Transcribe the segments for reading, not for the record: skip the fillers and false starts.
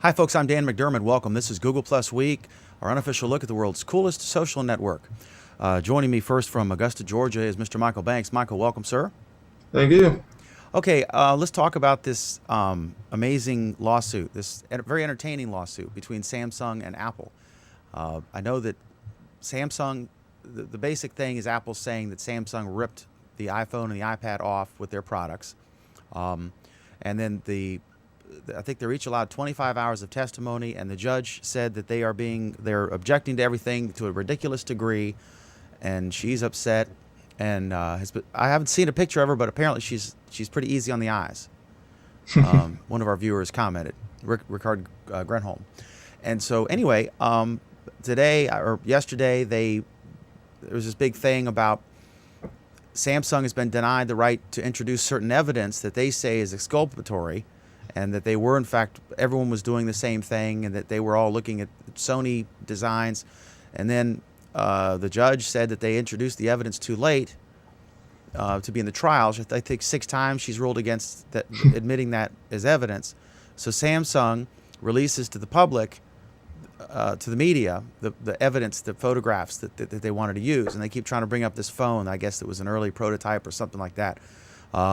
Hi, folks. I'm Dan McDermott. Welcome. This is Google Plus Week, our unofficial look at the world's coolest social network. Joining me first from Augusta, Georgia, is Mr. Michael Banks. Michael, welcome, sir. Thank you. Okay, let's talk about this amazing lawsuit, this very entertaining lawsuit between Samsung and Apple. I know that Samsung, the basic thing is Apple saying that Samsung ripped the iPhone and the iPad off with their products. And then I think they're each allowed 25 hours of testimony, and the judge said that they're objecting to everything to a ridiculous degree, and she's upset. And I haven't seen a picture of her, but apparently she's pretty easy on the eyes. One of our viewers commented, Rickard Grenholm. And so anyway, today or yesterday, there was this big thing about Samsung has been denied the right to introduce certain evidence that they say is exculpatory, and that they were, in fact, everyone was doing the same thing, and that they were all looking at Sony designs. And then the judge said that they introduced the evidence too late to be in the trial. I think 6 times she's ruled against that, admitting that as evidence. So Samsung releases to the public, to the media, the evidence, the photographs that they wanted to use. And they keep trying to bring up this phone. I guess it was an early prototype or something like that.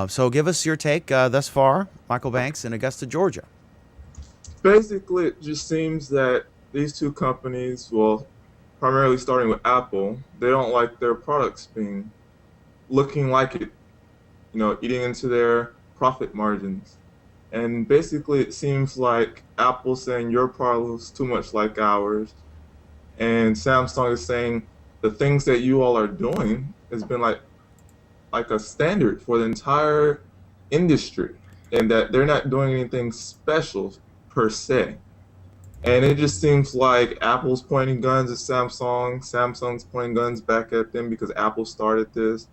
So give us your take thus far, Michael Banks in Augusta, Georgia. Basically, it just seems that these two companies, well, primarily starting with Apple, they don't like their products looking like it, eating into their profit margins. And basically, it seems like Apple saying your product looks too much like ours, and Samsung is saying the things that you all are doing has been like a standard for the entire industry, and that they're not doing anything special per se. And it just seems like Apple's pointing guns at Samsung, Samsung's pointing guns back at them because Apple started this.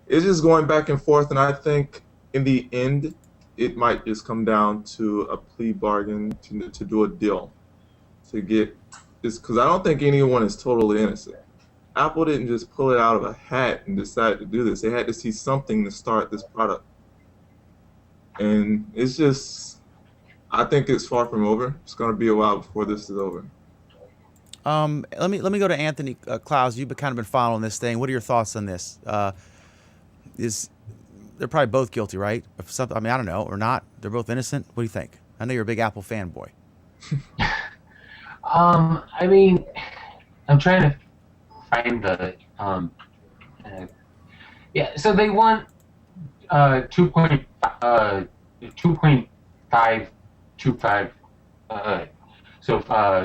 It's just going back and forth, and I think in the end, it might just come down to a plea bargain to do a deal to get this, because I don't think anyone is totally innocent. Apple didn't just pull it out of a hat and decide to do this. They had to see something to start this product. And it's just, I think it's far from over. It's going to be a while before this is over. Let me go to Anthony Clowes. You've kind of been following this thing. What are your thoughts on this? They're probably both guilty, right? Of something. I mean, I don't know, or not. They're both innocent. What do you think? I know you're a big Apple fanboy. I mean, I'm trying to find the so they want 2.525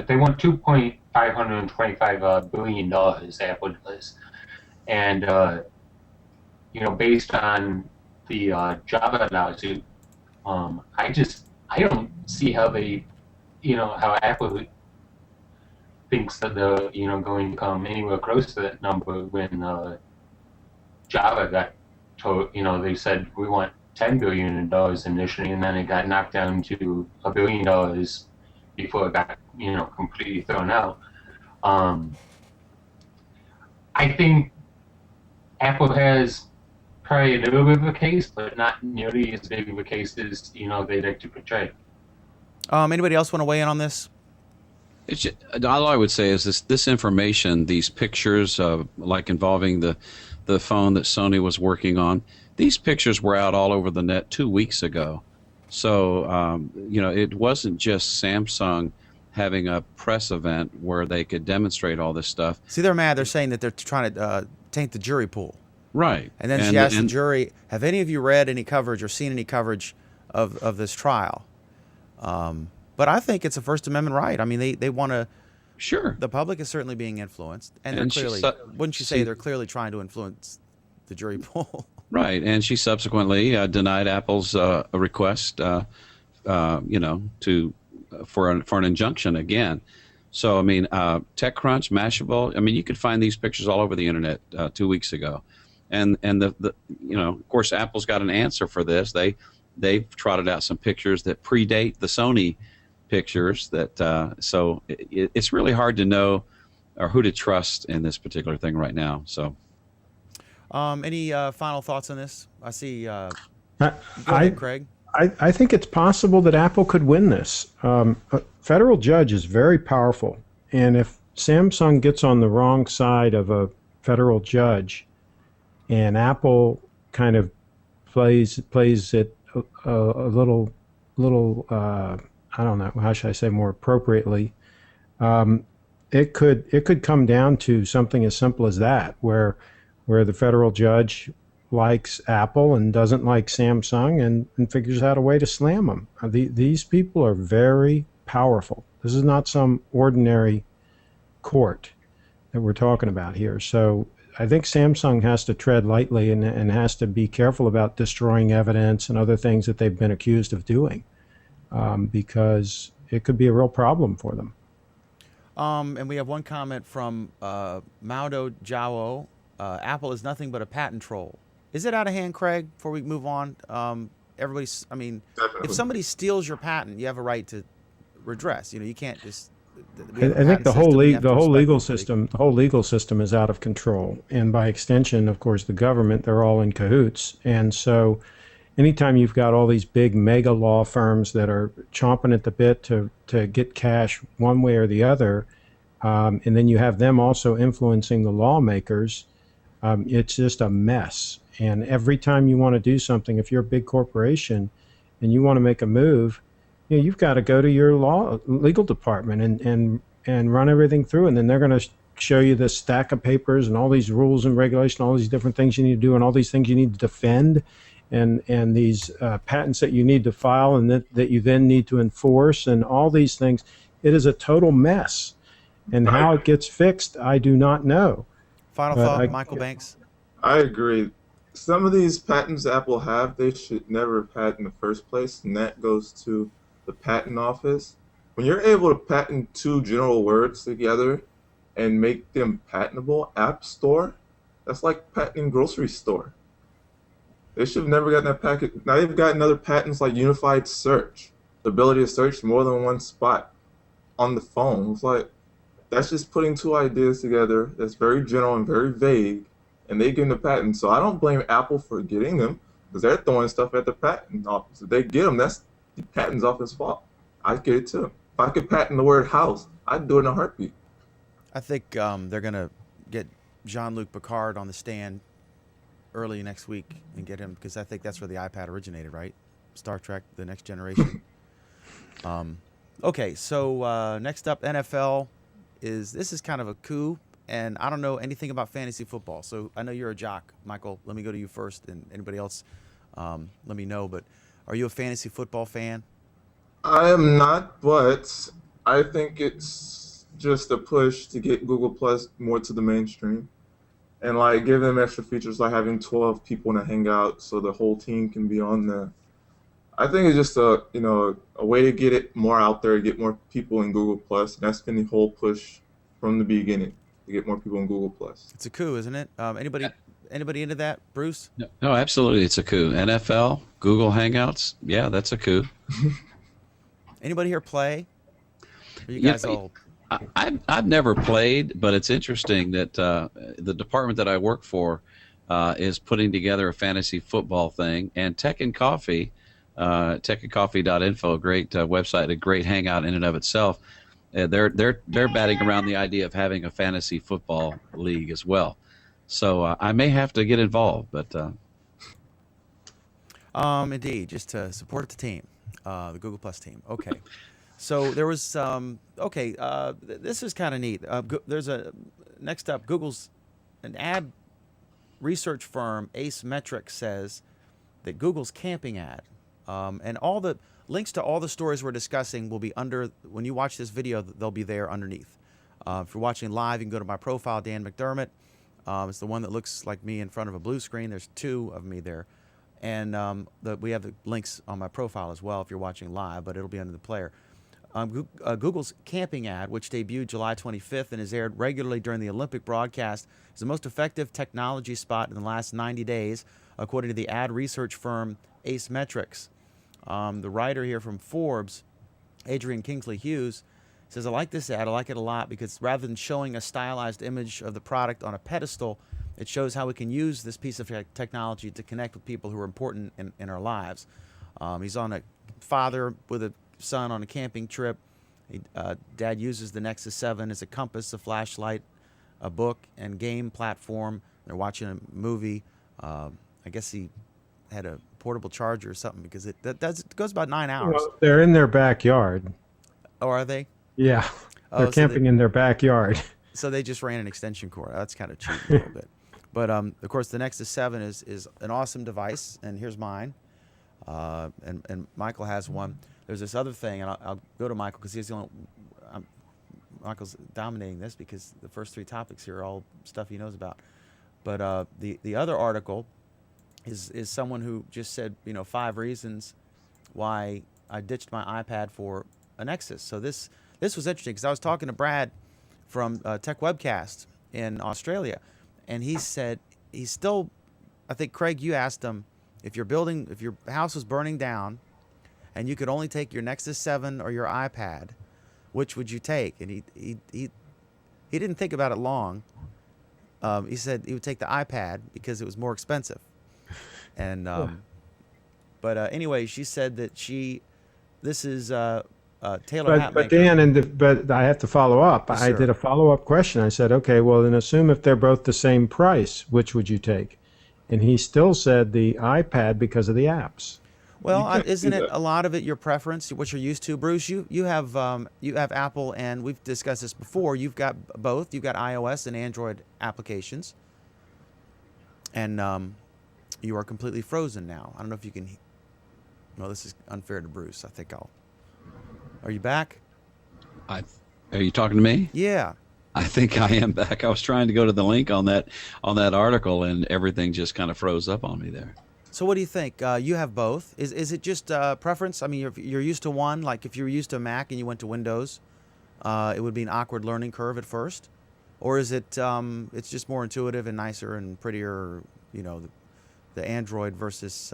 they want $2.525 billion, Apple does. And based on the Java lawsuit, I don't see how how Apple thinks that they're going to come anywhere close to that number when Java got told, they said we want $10 billion initially, and then it got knocked down to $1 billion before it got completely thrown out. I think Apple has probably a little bit of a case, but not nearly as big of a case as they like to portray. Anybody else want to weigh in on this? All I would say is this information, these pictures, like involving the phone that Sony was working on, these pictures were out all over the net 2 weeks ago. So, it wasn't just Samsung having a press event where they could demonstrate all this stuff. See, they're mad. They're saying that they're trying to taint the jury pool. Right. And then she asked the jury, have any of you read any coverage or seen any coverage of this trial? But I think it's a First Amendment right. I mean, they want to. Sure. The public is certainly being influenced, and they're clearly. Wouldn't you say they're clearly trying to influence the jury pool? Right, and she subsequently denied Apple's request, for an injunction again. So I mean, TechCrunch, Mashable. I mean, you could find these pictures all over the internet 2 weeks ago, and of course, Apple's got an answer for this. They've trotted out some pictures that predate the Sony pictures. So it's really hard to know or who to trust in this particular thing right now. So, any final thoughts on this? I see. Go ahead, Craig. I think it's possible that Apple could win this. A federal judge is very powerful, and if Samsung gets on the wrong side of a federal judge, and Apple kind of plays it a little I don't know, how should I say more appropriately, it could come down to something as simple as that, where the federal judge likes Apple and doesn't like Samsung, and figures out a way to slam them. These people are very powerful. This is not some ordinary court that we're talking about here. So I think Samsung has to tread lightly and has to be careful about destroying evidence and other things that they've been accused of doing, because it could be a real problem for them. And we have one comment from Maudo Jao. Apple is nothing but a patent troll. Is it out of hand, Craig? Before we move on, everybody's. I mean, Definitely. if somebody steals your patent, you have a right to redress. You can't just. I think the whole legal system is out of control, and by extension, of course, the government. They're all in cahoots, and so anytime you've got all these big mega law firms that are chomping at the bit to get cash one way or the other, and then you have them also influencing the lawmakers, it's just a mess. And every time you want to do something, if you're a big corporation and you want to make a move, you've got to go to your legal department and run everything through, and then they're going to show you this stack of papers and all these rules and regulations, all these different things you need to do, and all these things you need to defend, and these patents that you need to file and that you then need to enforce, and all these things. It is a total mess, and how it gets fixed, I do not know. Final thought, Michael Banks. I agree. Some of these patents Apple have, they should never have had in the first place, and that goes to the patent office. When you're able to patent two general words together and make them patentable, App Store, that's like patenting grocery store. They should have never gotten that packet. Now they've gotten other patents like unified search, the ability to search more than one spot on the phone. It's like, that's just putting two ideas together that's very general and very vague, and they give them the patent. So I don't blame Apple for getting them, because they're throwing stuff at the patent office. If they get them, that's the patent office's fault. I'd get it too. If I could patent the word house, I'd do it in a heartbeat. I think they're gonna get Jean-Luc Picard on the stand early next week and get him, because I think that's where the iPad originated, right? Star Trek: The Next Generation. Okay, so next up, NFL. This is kind of a coup, and I don't know anything about fantasy football. So I know you're a jock, Michael. Let me go to you first, and anybody else, let me know. But are you a fantasy football fan? I am not, but I think it's just a push to get Google Plus more to the mainstream, and like give them extra features like having 12 people in a hangout so the whole team can be on there. I think it's just a way to get it more out there, get more people in Google Plus, and that's been the whole push from the beginning, to get more people in Google Plus. It's a coup, isn't it? Anybody into that, Bruce? No, absolutely, it's a coup. NFL, Google Hangouts, yeah, that's a coup. Anybody here play? Are you Yeah, guys all? I've never played, but it's interesting that the department that I work for is putting together a fantasy football thing, and Tech and Coffee, techandcoffee.info, a great website, a great hangout in and of itself. They're batting around the idea of having a fantasy football league as well. So I may have to get involved, but Indeed, just to support the team, the Google Plus team. Okay. So there was this is kind of neat. There's next up, Google's an ad research firm, Ace Metrics, says that Google's camping ad, and all the links to all the stories we're discussing will be under, when you watch this video, they'll be there underneath. If you're watching live, you can go to my profile, Dan McDermott. It's the one that looks like me in front of a blue screen. There's two of me there. And we have the links on my profile as well if you're watching live, but it'll be under the player. Google's camping ad, which debuted July 25th and is aired regularly during the Olympic broadcast, is the most effective technology spot in the last 90 days, according to the ad research firm Ace Metrics. The writer here from Forbes, Adrian Kingsley Hughes, says, I like this ad. I like it a lot because rather than showing a stylized image of the product on a pedestal, it shows how we can use this piece of technology to connect with people who are important in our lives. He's on a father with a son on a camping trip. Dad uses the Nexus 7 as a compass, a flashlight, a book, and game platform. They're watching a movie. I guess he had a portable charger or something because it goes about 9 hours. Well, they're in their backyard. Oh, are they? Yeah, they're so camping in their backyard. So they just ran an extension cord. That's kind of cheap a little bit. But of course, the Nexus 7 is an awesome device, and here's mine. And Michael has one. There's this other thing, and I'll go to Michael because he's the only. Michael's dominating this because the first 3 topics here are all stuff he knows about. But the other article is someone who just said 5 reasons why I ditched my iPad for a Nexus. So this was interesting because I was talking to Brad from Tech Webcast in Australia, and he said he's still. I think Craig, you asked him if your house was burning down, and you could only take your Nexus 7 or your iPad, which would you take? And he didn't think about it long. He said he would take the iPad because it was more expensive. And but anyway, she said that this is Taylor Hatmaker. But Dan, but I have to follow up. Yes, I sir. did a follow-up question. I said, okay, well, then assume if they're both the same price, which would you take? And he still said the iPad because of the apps. Well, You can't isn't do it that. a lot of it your preference, what you're used to, Bruce? You have Apple, and we've discussed this before. You've got both. You've got iOS and Android applications, and you are completely frozen now. I don't know if you can. Well, this is unfair to Bruce. I think I'll. Are you back? Are you talking to me? Yeah. I think I am back. I was trying to go to the link on that article, and everything just kind of froze up on me there. So what do you think? You have both. Is it just preference? I mean, you're used to one. Like if you were used to Mac and you went to Windows, it would be an awkward learning curve at first, or is it? It's just more intuitive and nicer and prettier. The Android versus.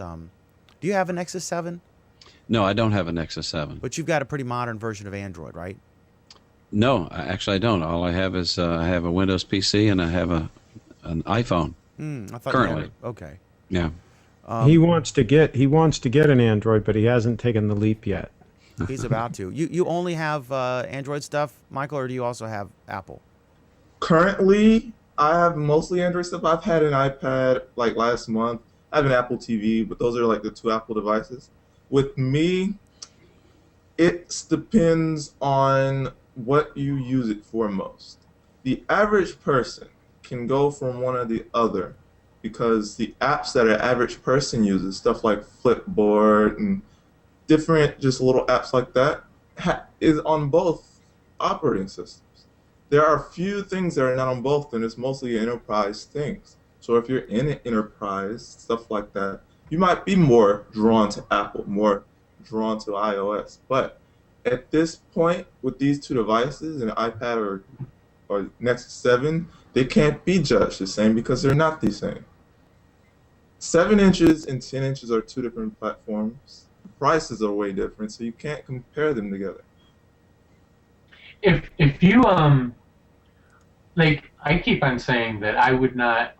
Do you have a Nexus 7? No, I don't have a Nexus 7. But you've got a pretty modern version of Android, right? No, actually I don't. All I have is I have a Windows PC and I have an iPhone. I thought Currently. You had okay. Yeah. He wants to get an Android, but he hasn't taken the leap yet. He's about to. You only have Android stuff, Michael, or do you also have Apple? Currently, I have mostly Android stuff. I've had an iPad like last month. I have an Apple TV, but those are like the 2 Apple devices. With me, it depends on what you use it for most. The average person can go from one or the other because the apps that an average person uses, stuff like Flipboard and different just little apps like that, is on both operating systems. There are few things that are not on both, and it's mostly enterprise things. So if you're in an enterprise, stuff like that, you might be more drawn to Apple, more drawn to iOS. But at this point, with these 2 devices, an iPad or Nexus 7, they can't be judged the same because they're not the same. 7 inches and 10 inches are 2 different platforms. The prices are way different, so you can't compare them together. If you like, I keep on saying that I would not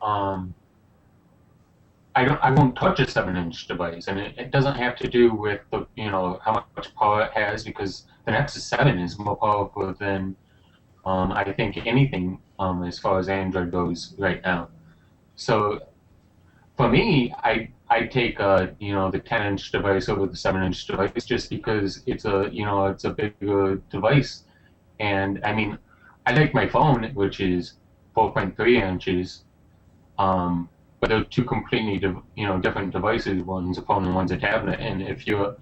I won't touch a 7-inch device, and it doesn't have to do with the how much power it has, because the Nexus 7 is more powerful than I think anything as far as Android goes right now. So for me, I take the 10-inch device over the 7-inch device just because it's a bigger device. And I mean, I like my phone, which is 4.3 inches, but they're 2 completely different devices. One's a phone and one's a tablet. And if you're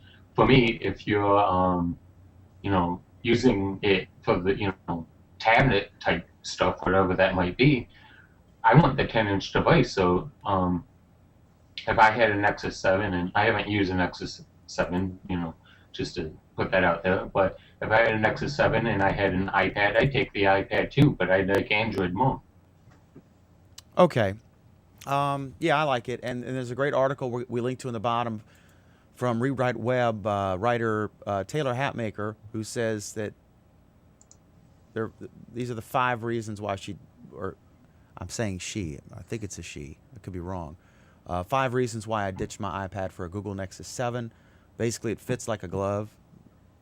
using it for the tablet type stuff, whatever that might be, I want the 10-inch device. So if I had a Nexus 7, and I haven't used a Nexus 7, just to put that out there, but if I had a Nexus 7 and I had an iPad, I'd take the iPad too, but I like Android more. Okay. Yeah, I like it. And there's a great article we link to in the bottom from Rewrite Web writer Taylor Hatmaker, who says that these are the 5 reasons why I'm saying she. I think it's a she. I could be wrong. 5 reasons why I ditched my iPad for a Google Nexus 7. Basically, it fits like a glove.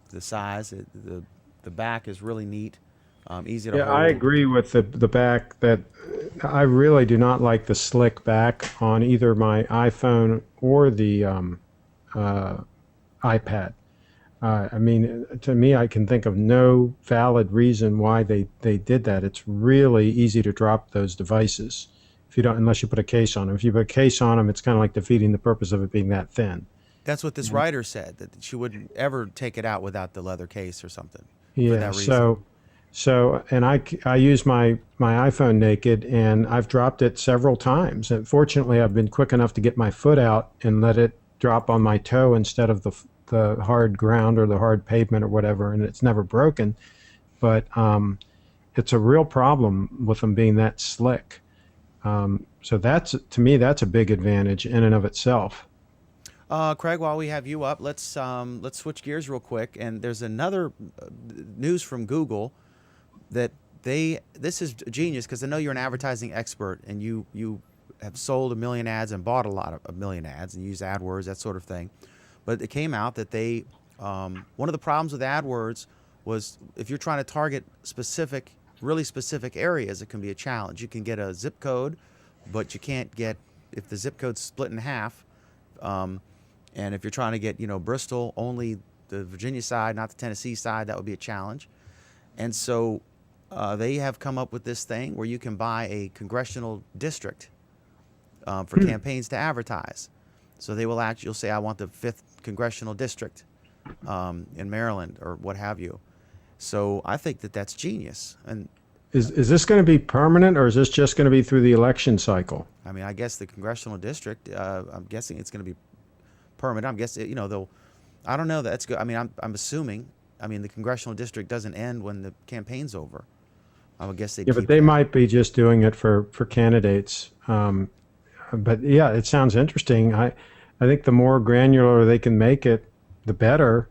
The size, the back is really neat, easy to Yeah, hold. I agree with the back that I really do not like the slick back on either my iPhone or the uh, iPad. I mean, to me, I can think of no valid reason why they did that. It's really easy to drop those devices if you don't, unless you put a case on them. If you put a case on them, it's kind of like defeating the purpose of it being that thin. That's what this writer said, that she wouldn't ever take it out without the leather case or something. For Yeah. that reason. And I use my iPhone naked, and I've dropped it several times. And fortunately, I've been quick enough to get my foot out and let it drop on my toe instead of the hard ground or the hard pavement or whatever, and it's never broken. But it's a real problem with them being that slick. So that's, to me, that's a big advantage in and of itself. Craig, while we have you up, let's switch gears real quick. And there's another news from Google that this is genius, because I know you're an advertising expert and you have sold 1 million ads and bought a million ads and used AdWords, that sort of thing. But it came out that one of the problems with AdWords was if you're trying to target really specific areas, it can be a challenge. You can get a zip code, but you can't get, if the zip code's split in half, and if you're trying to get, Bristol, only the Virginia side, not the Tennessee side, that would be a challenge. And so they have come up with this thing where you can buy a congressional district for campaigns to advertise. So they will you'll say, I want the 5th congressional district in Maryland or what have you. So I think that that's genius. And Is this going to be permanent, or is this just going to be through the election cycle? I mean, I guess the congressional district, I'm guessing it's going to be permanent. I'm guessing, I don't know. That's good. I mean, I'm assuming. I mean, the congressional district doesn't end when the campaign's over. I would guess they. Yeah, but they might be just doing it for candidates. But yeah, it sounds interesting. I think the more granular they can make it, the better.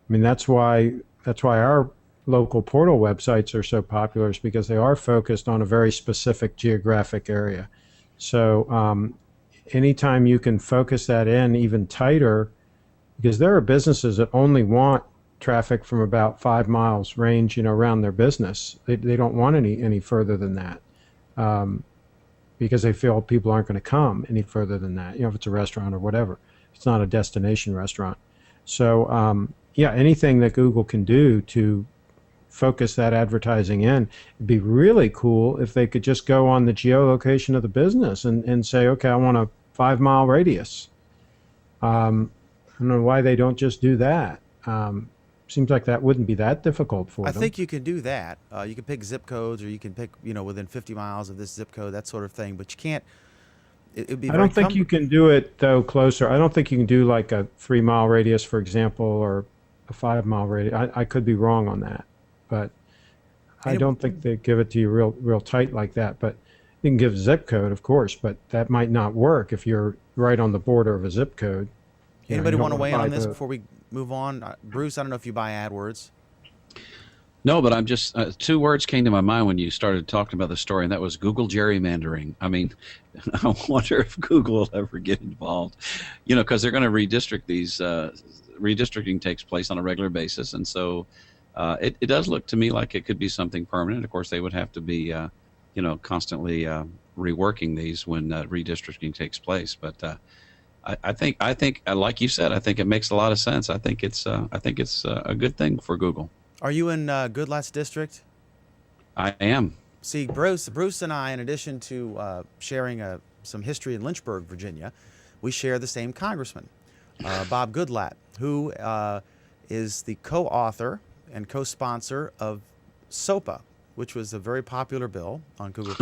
I mean, that's why our local portal websites are so popular, is because they are focused on a very specific geographic area. So anytime you can focus that in even tighter, because there are businesses that only want traffic from about 5 miles range, around their business. They don't want any further than that, because they feel people aren't going to come any further than that. If it's a restaurant or whatever, it's not a destination restaurant. So yeah, anything that Google can do to focus that advertising in, it'd be really cool if they could just go on the geolocation of the business and say, okay, I want a 5-mile radius. I don't know why they don't just do that. Seems like that wouldn't be that difficult for them. I think you can do that. You can pick zip codes, or you can pick, within 50 miles of this zip code, that sort of thing. But you can't. It'd be. I don't think you can do it though closer. I don't think you can do like a 3-mile radius, for example, or a 5-mile radius. I could be wrong on that, but I don't think they give it to you real tight like that. But you can give zip code, of course, but that might not work if you're right on the border of a zip code. Anybody want to weigh in on this before we move on? Bruce, I don't know if you buy AdWords. No, but I'm just 2 words came to my mind when you started talking about the story, and that was Google gerrymandering. I mean, I wonder if Google will ever get involved, because they're going to redistrict these. Redistricting takes place on a regular basis, and so it does look to me like it could be something permanent. Of course, they would have to be, constantly reworking these when redistricting takes place. But I think, like you said, I think it makes a lot of sense. I think it's a good thing for Google. Are you in Goodlat's district? I am. See, Bruce and I, in addition to sharing some history in Lynchburg, Virginia, we share the same congressman, Bob Goodlatte, who is the co-author and co-sponsor of SOPA, which was a very popular bill on Google+.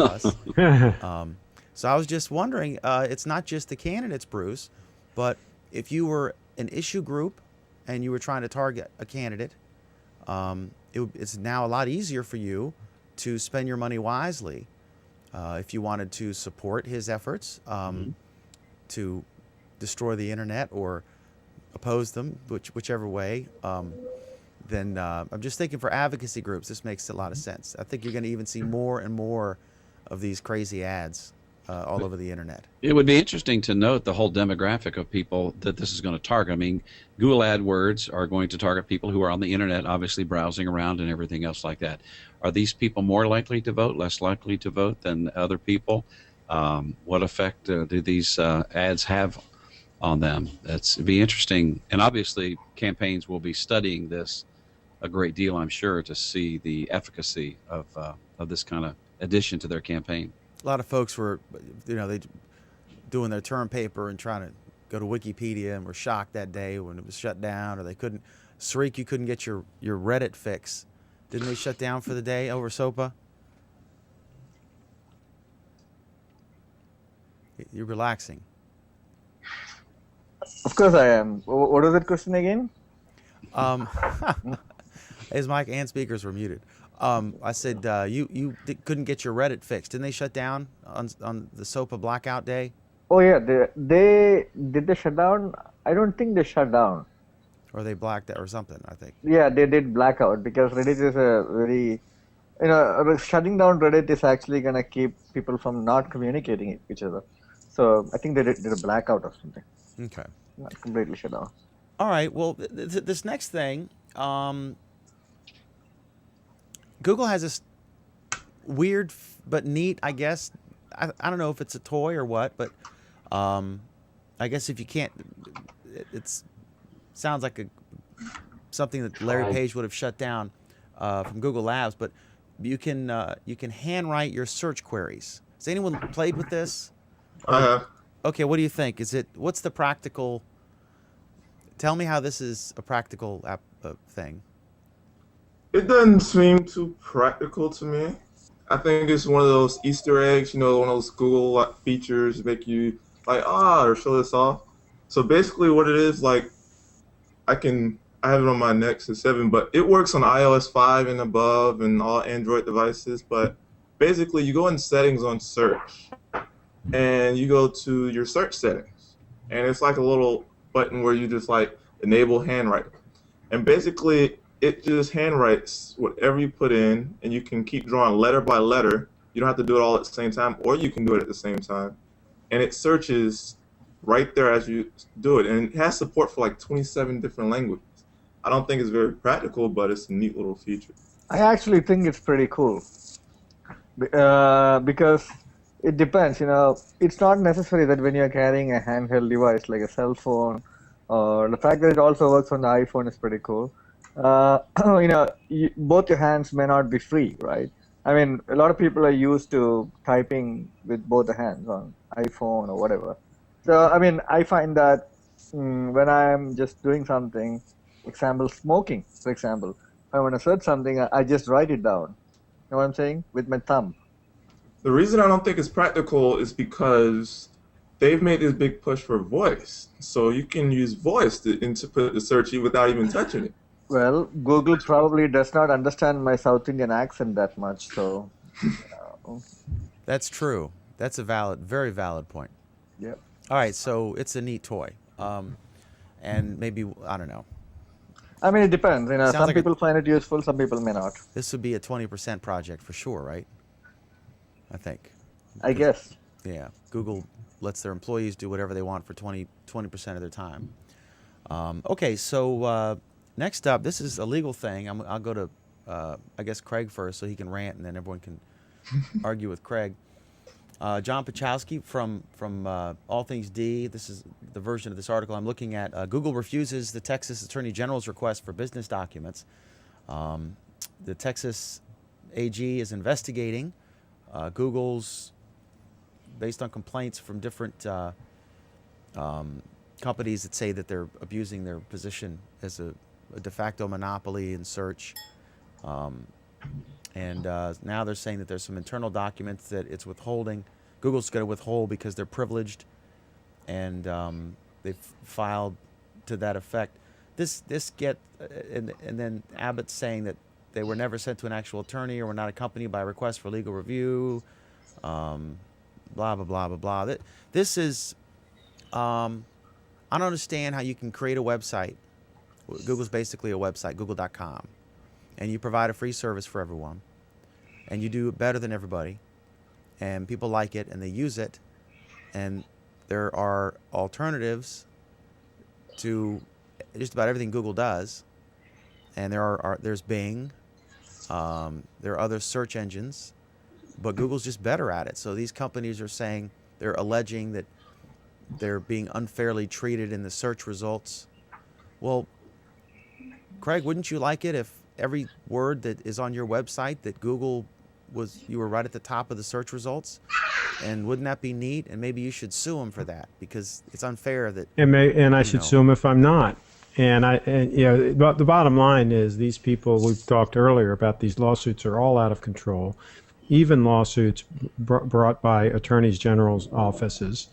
So I was just wondering, it's not just the candidates, Bruce, but if you were an issue group and you were trying to target a candidate, it's now a lot easier for you to spend your money wisely. If you wanted to support his efforts to destroy the internet or oppose them, whichever way, then I'm just thinking for advocacy groups, this makes a lot of sense. I think you're going to even see more and more of these crazy ads all over the internet. It would be interesting to note the whole demographic of people that this is going to target. I mean, Google AdWords are going to target people who are on the internet, obviously browsing around and everything else like that. Are these people more likely to vote, less likely to vote than other people? What effect do these ads have on them? It'd be interesting. And obviously, campaigns will be studying this a great deal, I'm sure, to see the efficacy of this kind of addition to their campaign. A lot of folks were, they doing their term paper and trying to go to Wikipedia and were shocked that day when it was shut down, or they couldn't. Sariq, you couldn't get your Reddit fix. Didn't they shut down for the day over SOPA? You're relaxing. Of course I am. What was that question again? His mic and speakers were muted. I said you couldn't get your Reddit fixed. Didn't they shut down on the SOPA blackout day? Oh yeah, they did they shut down? I don't think they shut down. Or they blacked out or something, I think. Yeah, they did blackout because Reddit is a very, shutting down Reddit is actually gonna keep people from not communicating with each other. So I think they did a blackout or something. Okay. Not completely shut down. All right. Well, this next thing, Google has this weird but neat, I guess. I don't know if it's a toy or what, but I guess if you can't, it's sounds like something that Larry Page would have shut down from Google Labs. But you can handwrite your search queries. Has anyone played with this? I have. Okay, what do you think? What's the practical? Tell me how this is a practical thing. It doesn't seem too practical to me. I think it's one of those Easter eggs, one of those Google features make you or show this off. So basically what it is, I have it on my Nexus 7, but it works on iOS 5 and above and all Android devices. But basically you go in settings on search and you go to your search settings. And it's like a little button where you just enable handwriting. And basically it just handwrites whatever you put in, and you can keep drawing letter by letter. You don't have to do it all at the same time, or you can do it at the same time. And it searches right there as you do it. And it has support for 27 different languages. I don't think it's very practical, but it's a neat little feature. I actually think it's pretty cool because it depends. It's not necessary that when you're carrying a handheld device like a cell phone, or the fact that it also works on the iPhone is pretty cool. Both your hands may not be free, right? I mean, a lot of people are used to typing with both the hands on iPhone or whatever. So, I mean, I find that when I'm just doing something, example, smoking, for example, if I want to search something, I just write it down. You know what I'm saying? With my thumb. The reason I don't think it's practical is because they've made this big push for voice. So you can use voice to input the search without even touching it. Well, Google probably does not understand my South Indian accent that much, so. That's true. That's a very valid point. Yep. All right, so it's a neat toy, and maybe I don't know. I mean, it depends. Sounds Some like people find it useful, some people may not. This would be a 20% project for sure, right? I think. I guess. Yeah, Google lets their employees do whatever they want for 20% of their time. Okay, so next up, this is a legal thing. I'll go to, I guess, Craig first so he can rant, and then everyone can argue with Craig. John Pachowski from All Things D. This is the version of this article I'm looking at. Google refuses the Texas Attorney General's request for business documents. The Texas AG is investigating Google's, based on complaints from different companies that say that they're abusing their position as a de facto monopoly in search. And now they're saying that there's some internal documents that it's withholding. Google's going to withhold because they're privileged, and they've filed to that effect. And then Abbott's saying that they were never sent to an actual attorney or were not accompanied by a request for legal review. Blah blah blah blah blah. This is, I don't understand how you can create a website. Google's basically a website, google.com. And you provide a free service for everyone, and you do it better than everybody, and people like it and they use it, and there are alternatives to just about everything Google does, and there's Bing, there are other search engines, but Google's just better at it. So these companies are saying, they're alleging that they're being unfairly treated in the search results. Well, Craig, wouldn't you like it if every word that is on your website that Google you were right at the top of the search results? And wouldn't that be neat? And maybe you should sue them for that, because it's unfair that. And I should sue them if I'm not. But the bottom line is, these people we've talked earlier about, these lawsuits are all out of control. Even lawsuits brought by attorneys general's offices.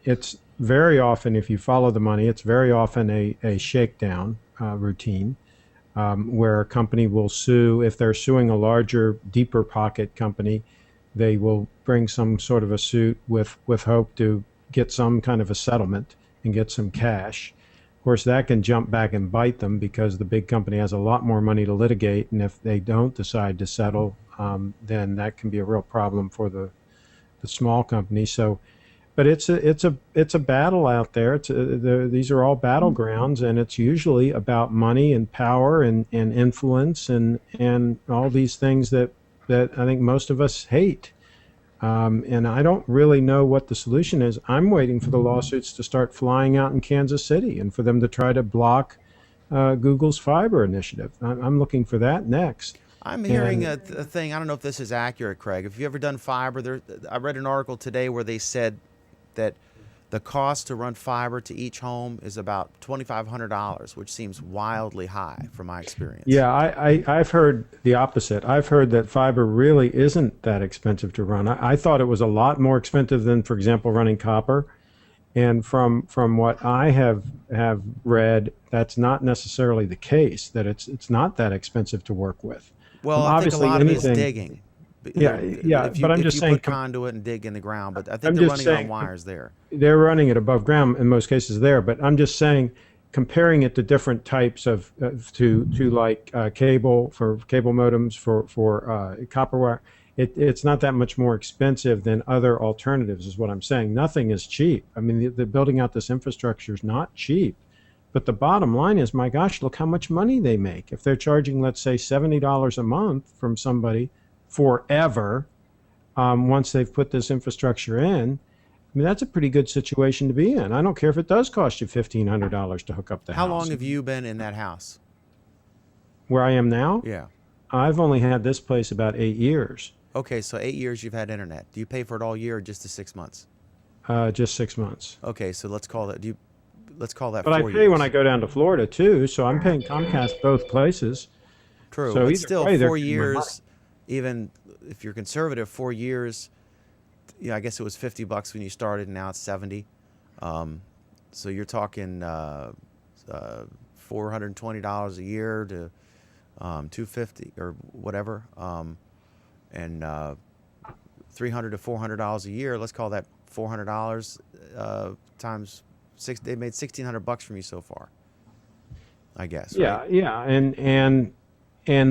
It's very often, if you follow the money, it's very often a shakedown routine, where a company will sue. If they're suing a larger, deeper pocket company, they will bring some sort of a suit with hope to get some kind of a settlement and get some cash. Of course, that can jump back and bite them, because the big company has a lot more money to litigate, and if they don't decide to settle, then that can be a real problem for the small company. So, but it's a battle out there. These are all battlegrounds, and it's usually about money and power and influence and all these things that I think most of us hate. And I don't really know what the solution is. I'm waiting for the lawsuits to start flying out in Kansas City, and for them to try to block Google's fiber initiative. I'm looking for that next. I'm hearing a thing. I don't know if this is accurate, Craig. Have you ever done fiber? I read an article today where they said that the cost to run fiber to each home is about $2,500, which seems wildly high from my experience. Yeah, I've heard the opposite. I've heard that fiber really isn't that expensive to run. I thought it was a lot more expensive than, for example, running copper. And from what I have read, that's not necessarily the case, that it's not that expensive to work with. Well, I think a lot of it is digging. Yeah, but I'm just saying, put conduit and dig in the ground, but I think they're running on wires there. They're running it above ground in most cases there, but I'm just saying, comparing it to different types of to like cable, for cable modems, for copper wire, it's not that much more expensive than other alternatives, is what I'm saying. Nothing is cheap. I mean, the building out this infrastructure is not cheap. But the bottom line is, my gosh, look how much money they make. If they're charging, let's say, $70 a month from somebody forever, once they've put this infrastructure in, I mean, that's a pretty good situation to be in. I don't care if it does cost you $1,500 to hook up the house. How long have you been in that house? Where I am now? Yeah. I've only had this place about 8 years. Okay, so 8 years you've had internet. Do you pay for it all year or just the 6 months? Just 6 months. Okay, so let's call that. Let's call that. But 4 I pay years. when I go down to Florida too, so I'm paying Comcast both places. True, So but still, way, 4 years. Even if you're conservative, 4 years. Yeah, I guess it was $50 when you started, and now it's $70. So you're talking $420 a year to $250 or whatever, and $300 to $400 a year. Let's call that $400 times 6. They made $1,600 from you so far, I guess. Yeah, right? yeah, and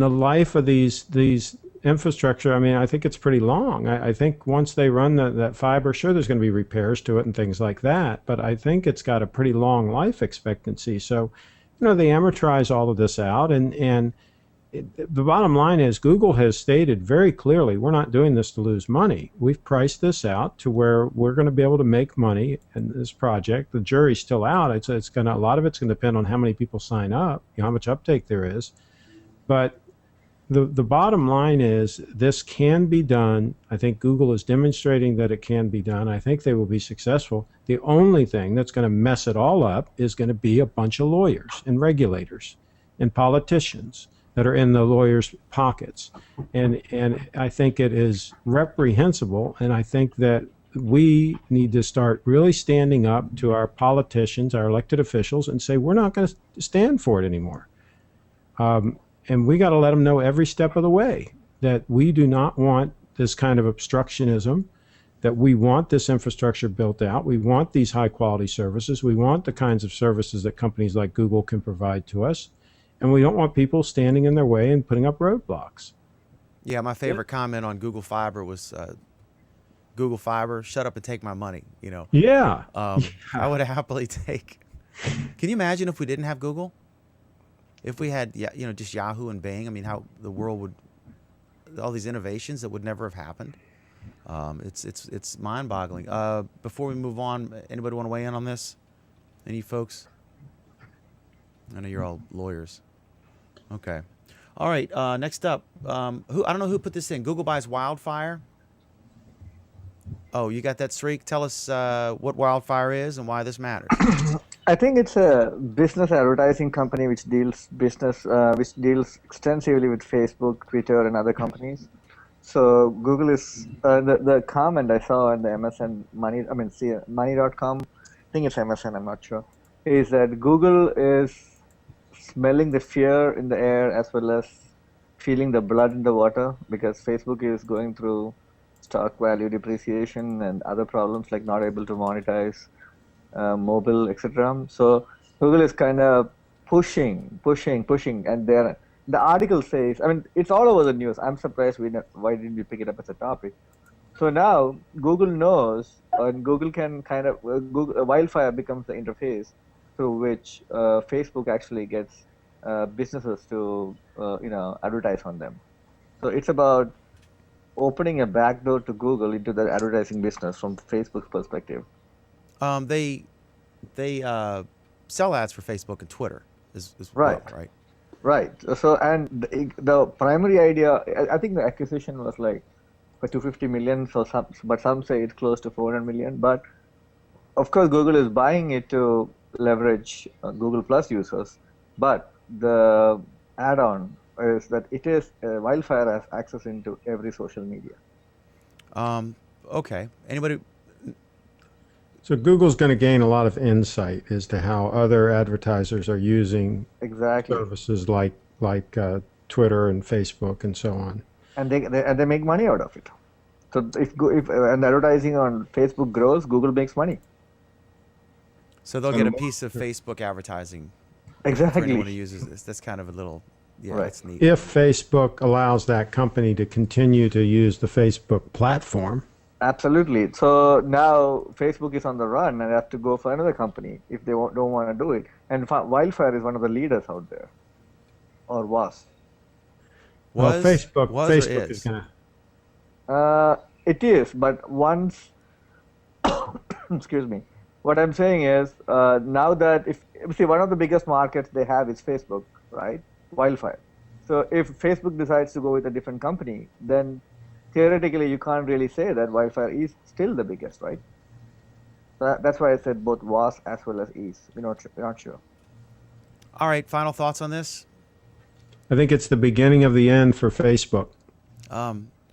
the life of these infrastructure, I mean, I think it's pretty long. I think once they run that fiber, sure, there's going to be repairs to it and things like that, but I think it's got a pretty long life expectancy. So, they amortize all of this out, and the bottom line is, Google has stated very clearly, we're not doing this to lose money. We've priced this out to where we're going to be able to make money in this project. The jury's still out. A lot of it's going to depend on how many people sign up, how much uptake there is. But the bottom line is, this can be done. I think Google is demonstrating that it can be done. I think they will be successful. The only thing that's going to mess it all up is going to be a bunch of lawyers and regulators and politicians that are in the lawyers' pockets. And I think it is reprehensible, and I think that we need to start really standing up to our politicians, our elected officials, and say, we're not going to stand for it anymore. And we got to let them know every step of the way that we do not want this kind of obstructionism, that we want this infrastructure built out. We want these high quality services. We want the kinds of services that companies like Google can provide to us. And we don't want people standing in their way and putting up roadblocks. Yeah, my favorite comment on Google Fiber was Google Fiber, shut up and take my money. You know, Yeah. I would happily take. Can you imagine if we didn't have Google? If we had, you know, just Yahoo and Bing, I mean, how the world would, all these innovations that would never have happened. It's mind-boggling. Before we move on, anybody want to weigh in on this? Any folks? I know you're all lawyers. Okay. All right. Next up, who I don't know who put this in. Google buys Wildfire. Oh, you got that, Sreek? Tell us what Wildfire is and why this matters. I think it's a business advertising company which deals extensively with Facebook, Twitter, and other companies. So Google is the comment I saw in the MSN Money, Money.com. I think it's MSN. I'm not sure. Is that Google is smelling the fear in the air as well as feeling the blood in the water because Facebook is going through stock value depreciation and other problems like not able to monetize mobile, etc. So Google is kind of pushing, and the article says, I mean, it's all over the news. I'm surprised why didn't we pick it up as a topic? So now Google knows, and Google can kind of Wildfire becomes the interface through which Facebook actually gets businesses to advertise on them. So it's about opening a backdoor to Google into the advertising business from Facebook's perspective. They sell ads for Facebook and Twitter as Right. well, right? Right. So, and the primary idea, I think the acquisition was like for 250 million. So but some say it's close to 400 million. But of course, Google is buying it to leverage Google Plus users. But the add-on is that Wildfire has access into every social media. Okay. Anybody? So Google's going to gain a lot of insight as to how other advertisers are using Exactly. services like Twitter and Facebook and so on. And they make money out of it. So if advertising on Facebook grows, Google makes money. So they'll get a piece of Facebook advertising for Exactly. anyone who uses this. That's kind of a little, Right. that's neat. If Facebook allows that company to continue to use the Facebook platform, Absolutely. So now Facebook is on the run and have to go for another company if they don't want to do it. And Wildfire is one of the leaders out there, or was. well, Facebook or Facebook is going to. It is, but once, excuse me. What I'm saying is now that one of the biggest markets they have is Facebook, right? Wildfire. So if Facebook decides to go with a different company, then theoretically you can't really say that Wildfire is still the biggest, right? That's why I said both was as well as is. We're not sure. All right. Final thoughts on this? I think it's the beginning of the end for Facebook.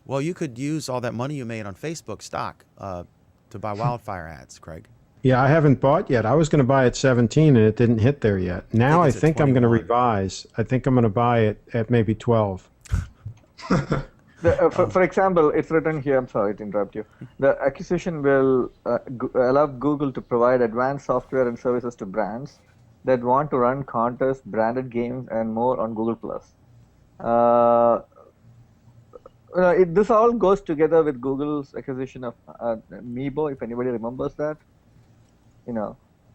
Well, you could use all that money you made on Facebook stock to buy Wildfire ads, Craig. Yeah, I haven't bought yet. I was going to buy at 17 and it didn't hit there yet. Now I it's at think I'm going to 21. revise. I think I'm going to buy it at maybe 12. For example, it's written here, I'm sorry to interrupt you. The acquisition will allow Google to provide advanced software and services to brands that want to run contests, branded games, and more on Google+. This all goes together with Google's acquisition of Meebo, if anybody remembers that.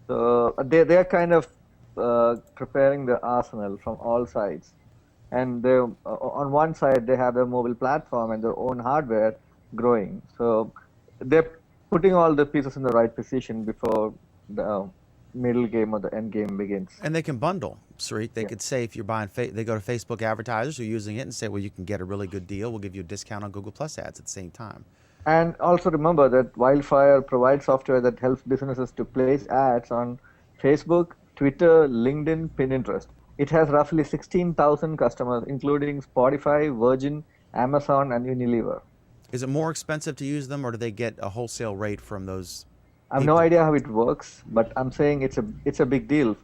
So they are kind of preparing the arsenal from all sides. And they, on one side, they have their mobile platform and their own hardware growing. So they're putting all the pieces in the right position before the middle game or the end game begins. And they can bundle, Sreek. They could say if you're buying, they go to Facebook advertisers who are using it and say, well, you can get a really good deal. We'll give you a discount on Google Plus ads at the same time. And also remember that Wildfire provides software that helps businesses to place ads on Facebook, Twitter, LinkedIn, Pinterest. It has roughly 16,000 customers, including Spotify, Virgin, Amazon, and Unilever. Is it more expensive to use them, or do they get a wholesale rate from those I have no idea how it works, but I'm saying it's a big deal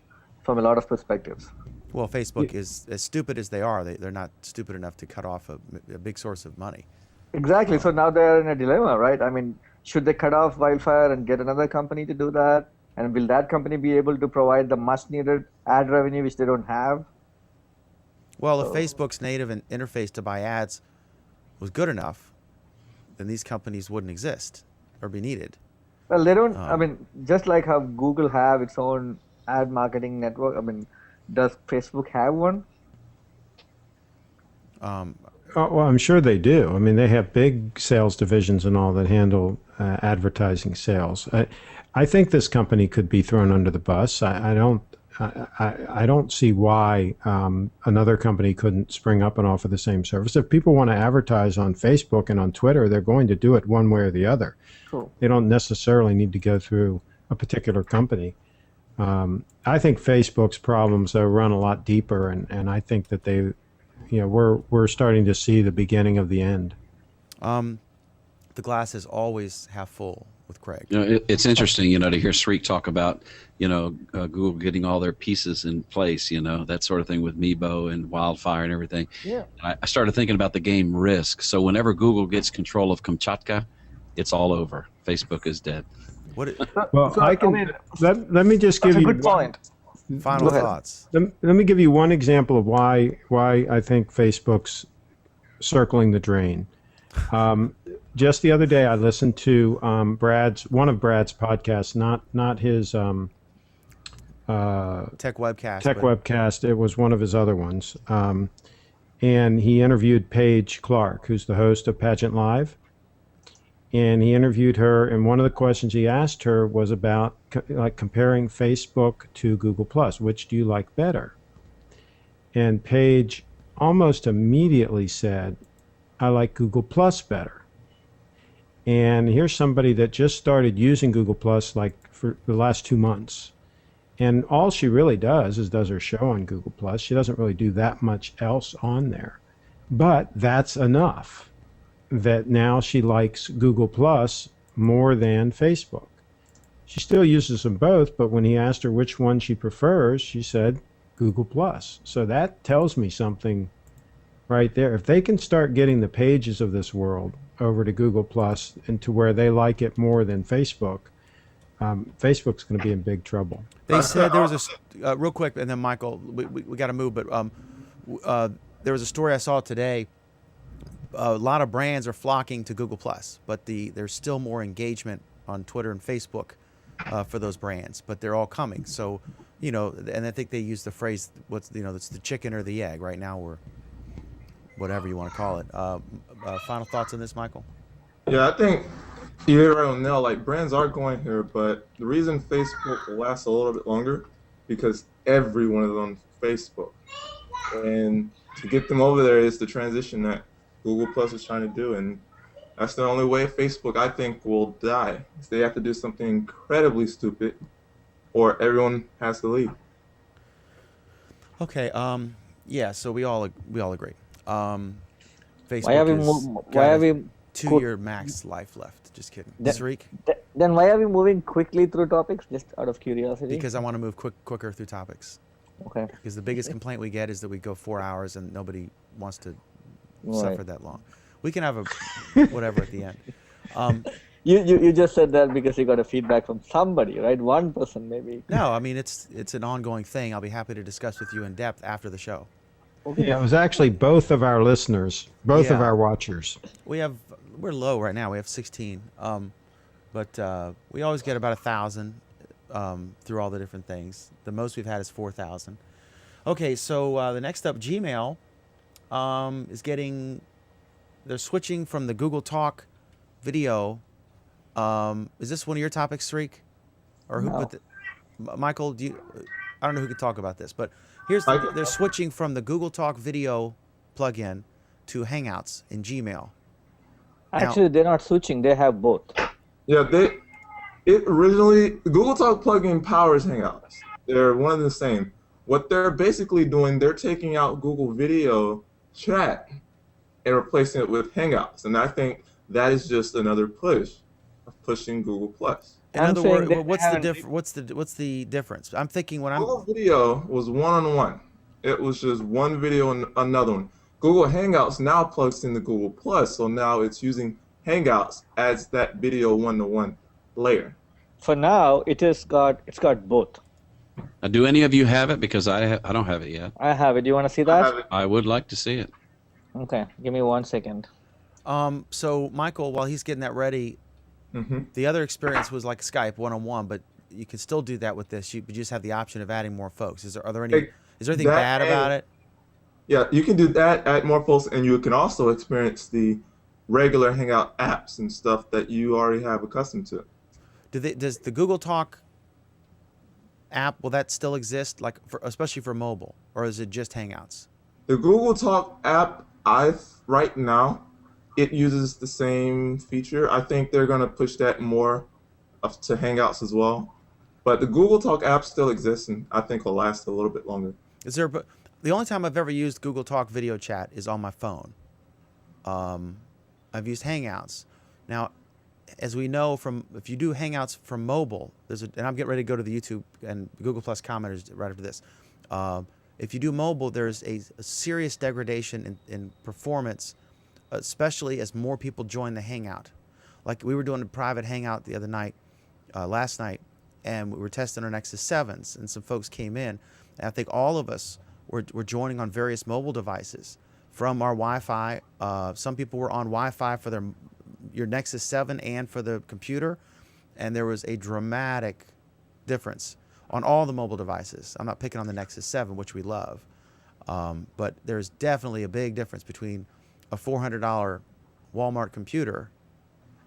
from a lot of perspectives. Well, Facebook is as stupid as they are. They're not stupid enough to cut off a big source of money. Exactly. So now they're in a dilemma, right? I mean, should they cut off Wildfire and get another company to do that? And will that company be able to provide the much needed ad revenue which they don't have? Well, if Facebook's native interface to buy ads was good enough, then these companies wouldn't exist or be needed. Well, they don't. I mean, just like how Google have its own ad marketing network. I mean, does Facebook have one? Oh, well, I'm sure they do. I mean, they have big sales divisions and all that handle advertising sales. I think this company could be thrown under the bus. I don't see why another company couldn't spring up and offer the same service. If people want to advertise on Facebook and on Twitter, they're going to do it one way or the other. Cool. They don't necessarily need to go through a particular company. I think Facebook's problems, though, run a lot deeper, and I think that we're starting to see the beginning of the end. The glass is always half full with Craig. It's interesting, to hear Sreek talk about, Google getting all their pieces in place, that sort of thing with Meebo and Wildfire and everything. Yeah. I started thinking about the game Risk. So whenever Google gets control of Kamchatka, it's all over. Facebook is dead. Well, let me just give That's a you good point. Final Go ahead. thoughts. Let me give you one example of why I think Facebook's circling the drain. Just the other day, I listened to one of Brad's podcasts, not his Tech Webcast. Webcast. It was one of his other ones, and he interviewed Paige Clark, who's the host of Pageant Live. And he interviewed her, and one of the questions he asked her was about comparing Facebook to Google+. Which do you like better? And Paige almost immediately said, I like Google+ better. And here's somebody that just started using Google+ for the last 2 months. And all she really does is does her show on Google+. She doesn't really do that much else on there. But that's enough that now she likes Google Plus more than Facebook. She still uses them both, but when he asked her which one she prefers, she said Google Plus. So that tells me something right there. If they can start getting the Pages of this world over to Google Plus and to where they like it more than Facebook, Facebook's going to be in big trouble. They said there was a real quick, and then Michael, we got to move, but there was a story I saw today. A lot of brands are flocking to Google Plus, but there's still more engagement on Twitter and Facebook for those brands, but they're all coming. So, and I think they use the phrase, it's the chicken or the egg. Right now, we're whatever you want to call it. Final thoughts on this, Michael? Yeah, I think you hit it right on the nail. Like, brands are going here, but the reason Facebook will last a little bit longer because everyone is on Facebook, and to get them over there is the transition that Google Plus is trying to do, and that's the only way Facebook, I think, will die. They have to do something incredibly stupid, or everyone has to leave. Okay. Yeah. So we all agree. Facebook Why are we got a 2-year max life left. Just kidding. Sreek? Then why are we moving quickly through topics? Just out of curiosity. Because I want to move quicker through topics. Okay. Because the biggest complaint we get is that we go 4 hours and nobody wants to Right. suffer that long. We can have a whatever at the end. You just said that because you got a feedback from somebody, right? One person maybe. No, I mean it's an ongoing thing. I'll be happy to discuss with you in depth after the show. Okay. Yeah, it was actually both of our listeners, both of Yeah. our watchers. We're low right now. We have 16, but we always get about 1,000 through all the different things. The most we've had is 4,000. Okay, so the next up, Gmail they're switching from the Google Talk video. Is this one of your topics, Sreek? Or who No. put Michael, I don't know who could talk about this, but they're switching from the Google Talk video plugin to Hangouts in Gmail. Actually, they're not switching. They have both. Yeah, Google Talk plugin powers Hangouts. They're one and the same. What they're basically doing, they're taking out Google Video Chat and replacing it with Hangouts, and I think that is just another push of pushing Google Plus. In I'm other saying words, they what's the haven't- what's the difference? I'm thinking when Google Video was one-on-one. It was just one video and another one. Google Hangouts now plugs into Google Plus, so now it's using Hangouts as that video one-to-one layer. For now, it's got both. Do any of you have it? Because I don't have it yet. I have it. You want to see I that? have it. I would like to see it. Okay, give me 1 second. So Michael, while he's getting that ready, Hmm. the other experience was like Skype one-on-one, but you can still do that with this. You just have the option of adding more folks. Are there any? Is there anything That bad about and it? yeah, you can do that, add more posts, and you can also experience the regular Hangout apps and stuff that you already have accustomed to. Does the Google Talk app, will that still exist, like especially for mobile, or is it just Hangouts? The Google Talk app, right now, it uses the same feature. I think they're going to push that more to Hangouts as well. But the Google Talk app still exists, and I think will last a little bit longer. Is there? The only time I've ever used Google Talk video chat is on my phone. I've used Hangouts. Now, as we know from, if you do Hangouts from mobile, and I'm getting ready to go to the YouTube and Google Plus commenters right after this. If you do mobile, there's a serious degradation in performance, especially as more people join the Hangout. Like we were doing a private Hangout the other night, last night, and we were testing our Nexus 7s, and some folks came in, and I think all of us were joining on various mobile devices from our Wi-Fi. Some people were on Wi-Fi for your Nexus 7 and for the computer, and there was a dramatic difference on all the mobile devices. I'm not picking on the Nexus 7, which we love, but there's definitely a big difference between a $400 Walmart computer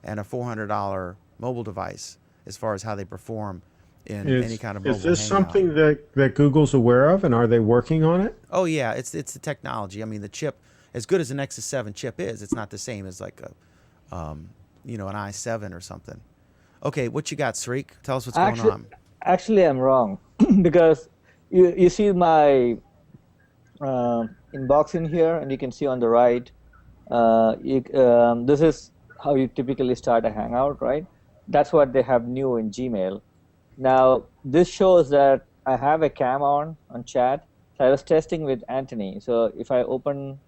and a $400 mobile device as far as how they perform in any kind of mobile Is this hangout. something that Google's aware of, and are they working on it? Oh yeah, it's the technology. I mean, the chip, as good as the Nexus 7 chip is, it's not the same as like an i7 or something. Okay, what you got, Sreek? Tell us what's going on. Actually, I'm wrong because you see my inbox in here, and you can see on the right. This is how you typically start a Hangout, right? That's what they have new in Gmail. Now, this shows that I have a cam on chat. So I was testing with Anthony. So if I open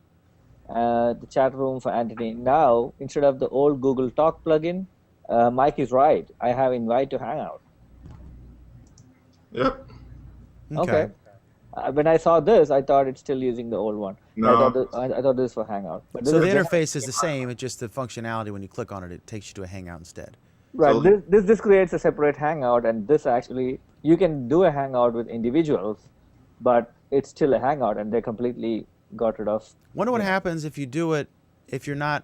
the chat room for Anthony now, instead of the old Google Talk plugin, Mike is right. I have invite to Hangout. Yep. Okay. When I saw this, I thought it's still using the old one. No. I thought this was Hangout. But this So the is just- interface is the same. It's just the functionality. When you click on it, it takes you to a Hangout instead. Right. So- This creates a separate Hangout, and this actually you can do a Hangout with individuals, but it's still a Hangout, and they completely got rid of. Wonder what happens if you do it if you're not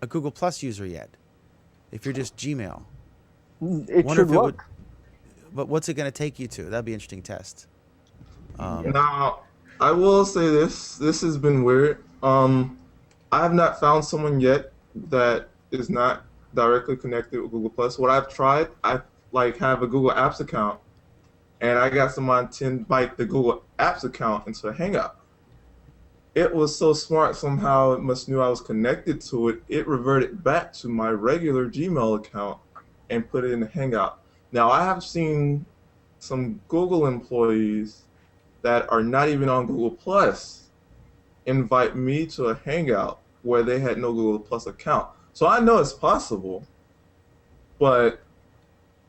a Google Plus user yet. If you're just Gmail. It Wonder should if it work. would. But what's it going to take you to? That'd be an interesting test. Now, I will say this. This has been weird. I have not found someone yet that is not directly connected with Google Plus. What I've tried, I have a Google Apps account, and I got someone to invite the Google Apps account into a Hangout. It was so smart. Somehow it must knew I was connected to it. It reverted back to my regular Gmail account and put it in the Hangout. Now, I have seen some Google employees that are not even on Google Plus invite me to a Hangout where they had no Google Plus account. So I know it's possible, but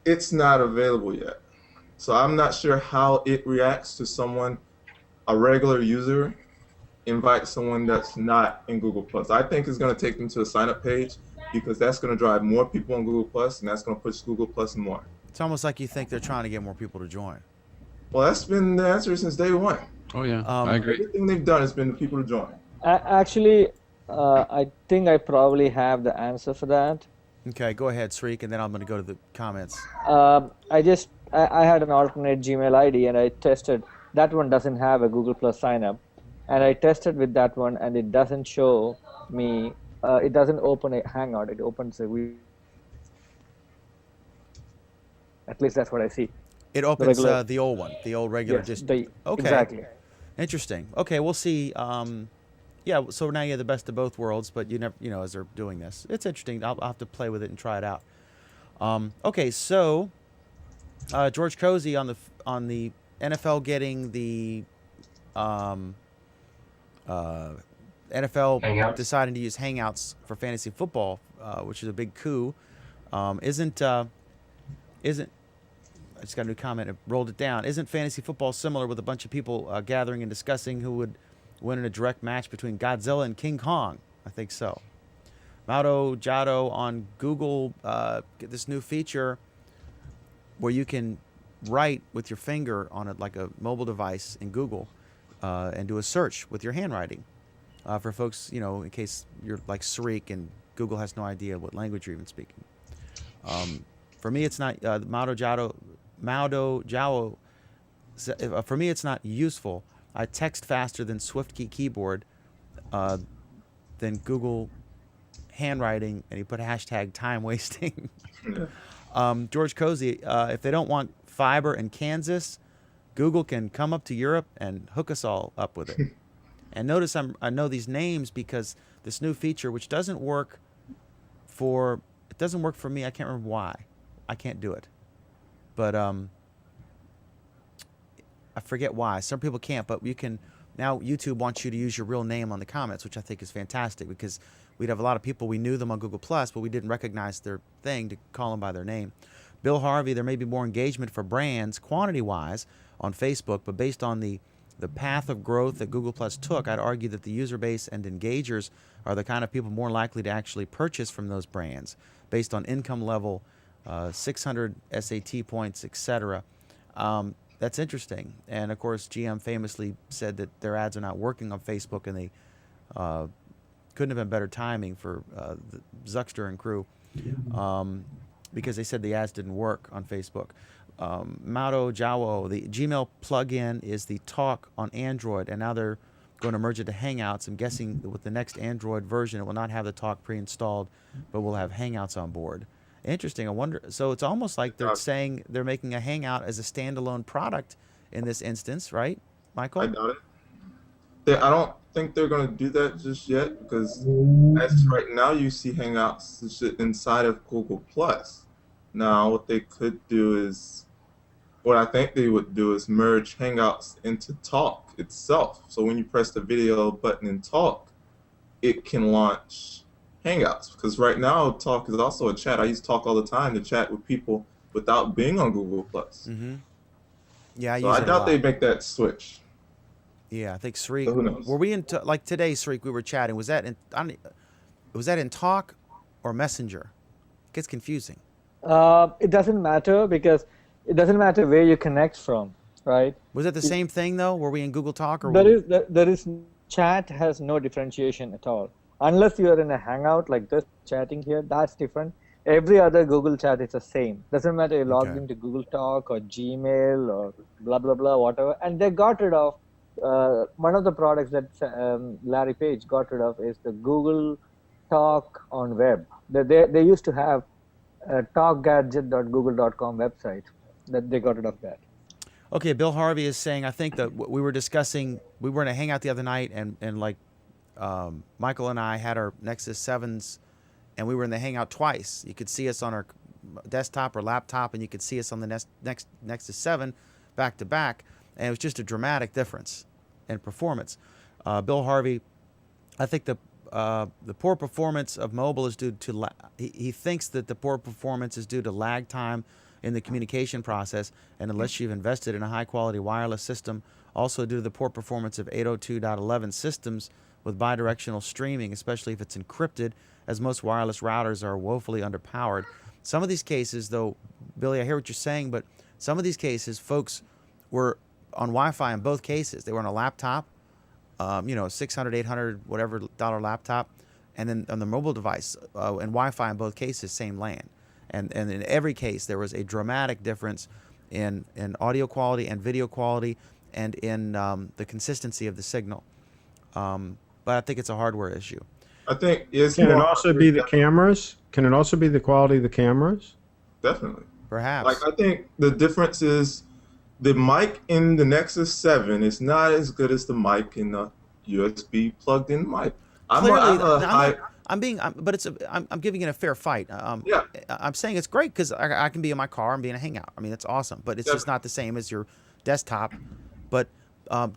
it's not available yet. So I'm not sure how it reacts to someone, a regular user, invite someone that's not in Google Plus. I think it's going to take them to a sign-up page because that's going to drive more people on Google Plus, and that's going to push Google Plus more. It's almost like you think they're trying to get more people to join. Well, that's been the answer since day one. Oh yeah, I agree. Everything they've done has been the people to join. Actually, I think I probably have the answer for that. Okay, go ahead, Sreek, and then I'm going to go to the comments. I had an alternate Gmail ID, and I tested. That one doesn't have a Google Plus sign up, and I tested with that one, and it doesn't show me. It doesn't open a Hangout. It opens a. At least that's what I see. It opens regular- the old one, the old regular. Yes, Just the- okay. Exactly. Interesting. Okay, we'll see. Yeah, so now you have the best of both worlds, but you never, as they're doing this, it's interesting. I'll have to play with it and try it out. Okay, so George Cozy on the NFL getting the NFL Hangouts. deciding to use Hangouts for fantasy football, which is a big coup. Isn't I just got a new comment. It rolled it down. Isn't fantasy football similar with a bunch of people gathering and discussing who would win in a direct match between Godzilla and King Kong? I think so. Mauro Jado on Google, get this new feature where you can write with your finger on it like a mobile device in Google, and do a search with your handwriting. For folks, in case you're like Sariq and Google has no idea what language you're even speaking. For me, it's not Mauro Jao. For me, it's not useful. I text faster than SwiftKey keyboard, than Google handwriting, and he put hashtag time wasting. George Cozy, if they don't want fiber in Kansas, Google can come up to Europe and hook us all up with it. And notice I know these names because this new feature, which doesn't work for me. I can't remember why. I can't do it, but I forget why. Some people can't, but you can. Now YouTube wants you to use your real name on the comments, which I think is fantastic because we'd have a lot of people, we knew them on Google Plus, but we didn't recognize their thing to call them by their name. Bill Harvey, there may be more engagement for brands quantity-wise on Facebook, but based on the path of growth that Google Plus took, I'd argue that the user base and engagers are the kind of people more likely to actually purchase from those brands based on income level, 600 SAT points, etc. That's interesting. And of course, GM famously said that their ads are not working on Facebook, and they couldn't have been better timing for Zuckster and crew, because they said the ads didn't work on Facebook. Mauro Jao, the Gmail plugin is the Talk on Android, and now they're going to merge it to Hangouts. I'm guessing that with the next Android version, it will not have the Talk pre-installed, but will have Hangouts on board. Interesting. I wonder. So it's almost like they're saying they're making a Hangout as a standalone product in this instance, right, Michael? I doubt it. I don't think they're going to do that just yet because as right now you see Hangouts inside of Google Plus. Now what they could do is, what I think they would do is merge Hangouts into Talk itself. So when you press the video button in Talk, it can launch Hangouts, because right now Talk is also a chat. I use Talk all the time to chat with people without being on Google Plus. Mm-hmm. Yeah, I doubt they make that switch. Yeah, I think Sariq. So who knows? Were we in like today, Sariq? We were chatting. Was that in Talk or Messenger? It gets confusing. It doesn't matter because it doesn't matter where you connect from, right? Was it the same thing though? Were we in Google Talk or? There is chat has no differentiation at all. Unless you are in a Hangout like this, chatting here, that's different. Every other Google chat is the same. Doesn't matter you logged into Google Talk or Gmail or blah, blah, blah, whatever. And they got rid of, one of the products that Larry Page got rid of is the Google Talk on web. They used to have a talkgadget.google.com website. That they got rid of that. Okay, Bill Harvey is saying, I think that we were discussing, we were in a Hangout the other night, and like, Michael and I had our Nexus 7s, and we were in the Hangout twice. You could see us on our desktop or laptop, and you could see us on the next Nexus 7 back to back, and it was just a dramatic difference in performance. Bill Harvey, I think the poor performance of mobile is due to he thinks that the poor performance is due to lag time in the communication process, and unless you've invested in a high quality wireless system, also due to the poor performance of 802.11 systems with bidirectional streaming, especially if it's encrypted, as most wireless routers are woefully underpowered. Some of these cases, though, Billy, I hear what you're saying, but some of these cases, folks were on Wi-Fi in both cases. They were on a laptop, $600, $800, whatever dollar laptop, and then on the mobile device, and Wi-Fi in both cases, same LAN. And in every case, there was a dramatic difference in audio quality and video quality and in the consistency of the signal. But I think it's a hardware issue. I think it's Can it also be the cameras? Can it also be the quality of the cameras? Definitely. Perhaps. Like, I think the difference is the mic in the Nexus 7 is not as good as the mic in the USB plugged-in mic. I'm giving it a fair fight. Yeah. I'm saying it's great because I can be in my car and be in a Hangout. I mean, that's awesome. But it's just not the same as your desktop. But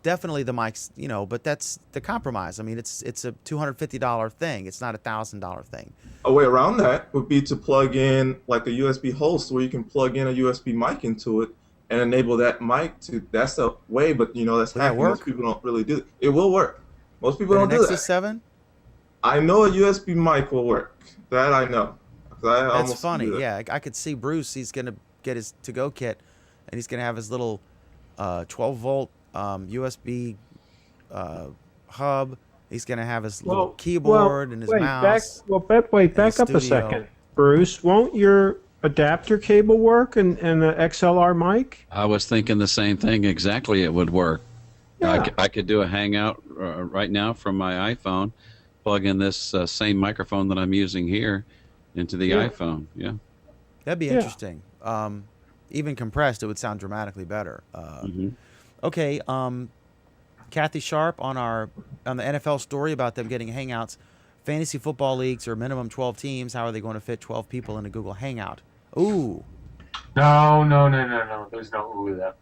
definitely the mics, but that's the compromise. I mean, it's a $250 thing. It's not a $1,000 thing. A way around that would be to plug in like a USB host where you can plug in a USB mic into it and enable that mic to. That's a way, but that's hacking. Most people don't really do it. It will work. Most people don't do that. Nexus 7? I know a USB mic will work. That I know. 'Cause I That's almost funny. do that. Yeah, I could see Bruce. He's gonna get his to-go kit, and he's gonna have his little 12-volt USB hub. He's gonna have his little keyboard and his mouse. Back up a studio. second. Bruce, won't your adapter cable work and the XLR mic? I was thinking the same thing. Exactly, it would work. Yeah. I could do a Hangout right now from my iPhone, plug in this same microphone that I'm using here into the Yeah. iPhone. Yeah. That'd be Yeah. interesting. Even compressed, it would sound dramatically better. Okay, Kathy Sharp on the NFL story about them getting Hangouts. Fantasy football leagues are minimum 12 teams. How are they going to fit 12 people in a Google Hangout? Ooh, No. There's no ooh there.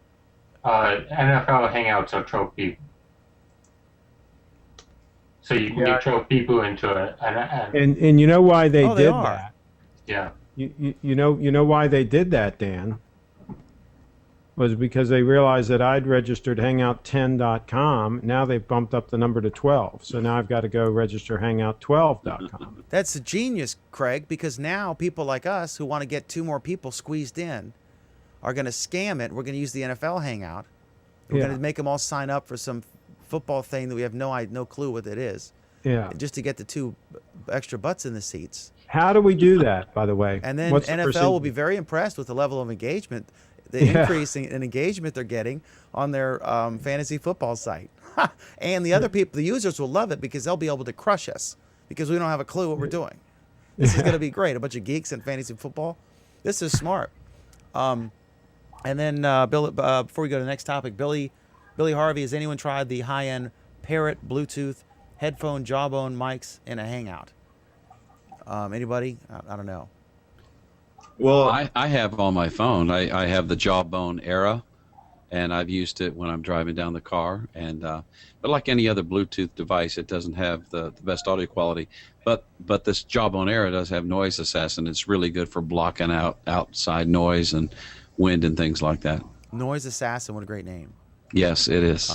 NFL Hangouts are 12 people. So you can get 12 people into And you know why they Oh, they did are. that? yeah. You know why they did that, Dan? Was because they realized that I'd registered hangout10.com. Now they've bumped up the number to 12. So now I've got to go register hangout12.com. that's a genius, Craig, because now people like us who want to get 2 more people squeezed in are going to scam it. We're going to use the NFL Hangout. We're Yeah. going to make them all sign up for some football thing that we have no clue what it is, Yeah. just to get the 2 extra butts in the seats. How do we do that, by the way? And then What's the NFL will be procedure? very impressed with the level of engagement, the Yeah. increase in engagement they're getting on their fantasy football site. And the other people, the users will love it because they'll be able to crush us because we don't have a clue what we're doing. This is going to be great. A bunch of geeks in fantasy football. This is smart. And then, Bill, before we go to the next topic, Billy Harvey, has anyone tried the high-end Parrot Bluetooth headphone jawbone mics in a Hangout? Anybody? I don't know. Well, I have on my phone. I have the Jawbone Era, and I've used it when I'm driving down the car. And but like any other Bluetooth device, it doesn't have the best audio quality. But this Jawbone Era does have Noise Assassin. It's really good for blocking out outside noise and wind and things like that. Noise Assassin, what a great name. Yes, it is.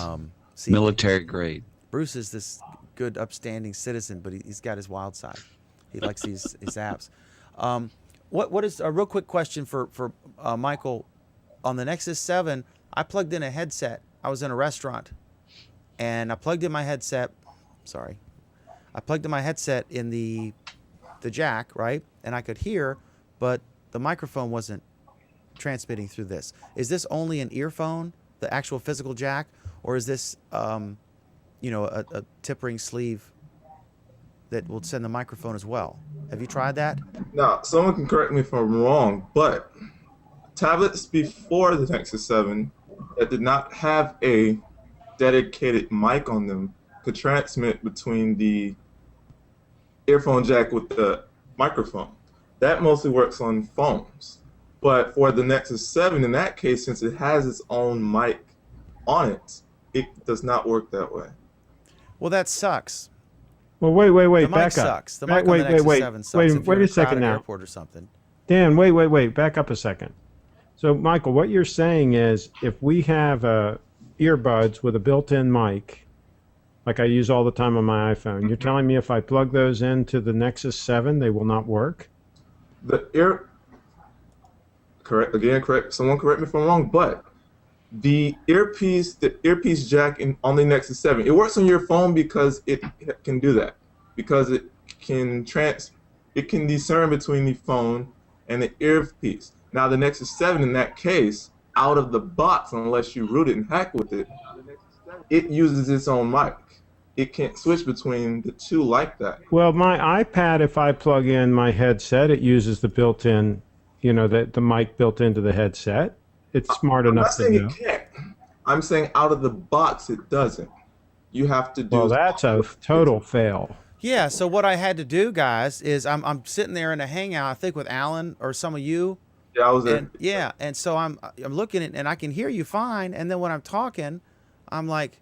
See, Military grade. Bruce is this good, upstanding citizen, but he's got his wild side. He likes his apps. What is a real quick question for Michael? On the Nexus 7, I plugged in a headset. I was in a restaurant, and I plugged in my headset. Sorry, I plugged in my headset in the jack, right, and I could hear, but the microphone wasn't transmitting through this. Is this only an earphone, the actual physical jack, or is this a tip ring sleeve that will send the microphone as well? Have you tried that? now someone can correct me if I'm wrong, but tablets before the Nexus 7 that did not have a dedicated mic on them could transmit between the earphone jack with the microphone. That mostly works on phones. But for the Nexus 7, in that case, since it has its own mic on it, it does not work that way. Well, that sucks. Well, wait, The mic back up. sucks. The mic on the Nexus 7 sucks. if you're Wait in a a second crowded now. airport or something. Dan, wait, back up a second. So, Michael, what you're saying is if we have earbuds with a built-in mic, like I use all the time on my iPhone, you're telling me if I plug those into the Nexus 7, they will not work? Correct. Someone correct me if I'm wrong, but the earpiece jack on the Nexus 7, it works on your phone because it can do that. Because it can discern between the phone and the earpiece. Now the Nexus 7 in that case, out of the box, unless you root it and hack with it, it uses its own mic. It can't switch between the two like that. Well, my iPad, if I plug in my headset, it uses the built-in, the mic built into the headset. It's smart I'm not enough to saying know. it can't. I'm saying out of the box it doesn't. You have to do. Well, that's a total fail. Yeah, so what I had to do, guys, is I'm sitting there in a Hangout, I think with Alan or some of you. Yeah, I was there. And yeah, and so I'm looking at, and I can hear you fine, and then when I'm talking, I'm like,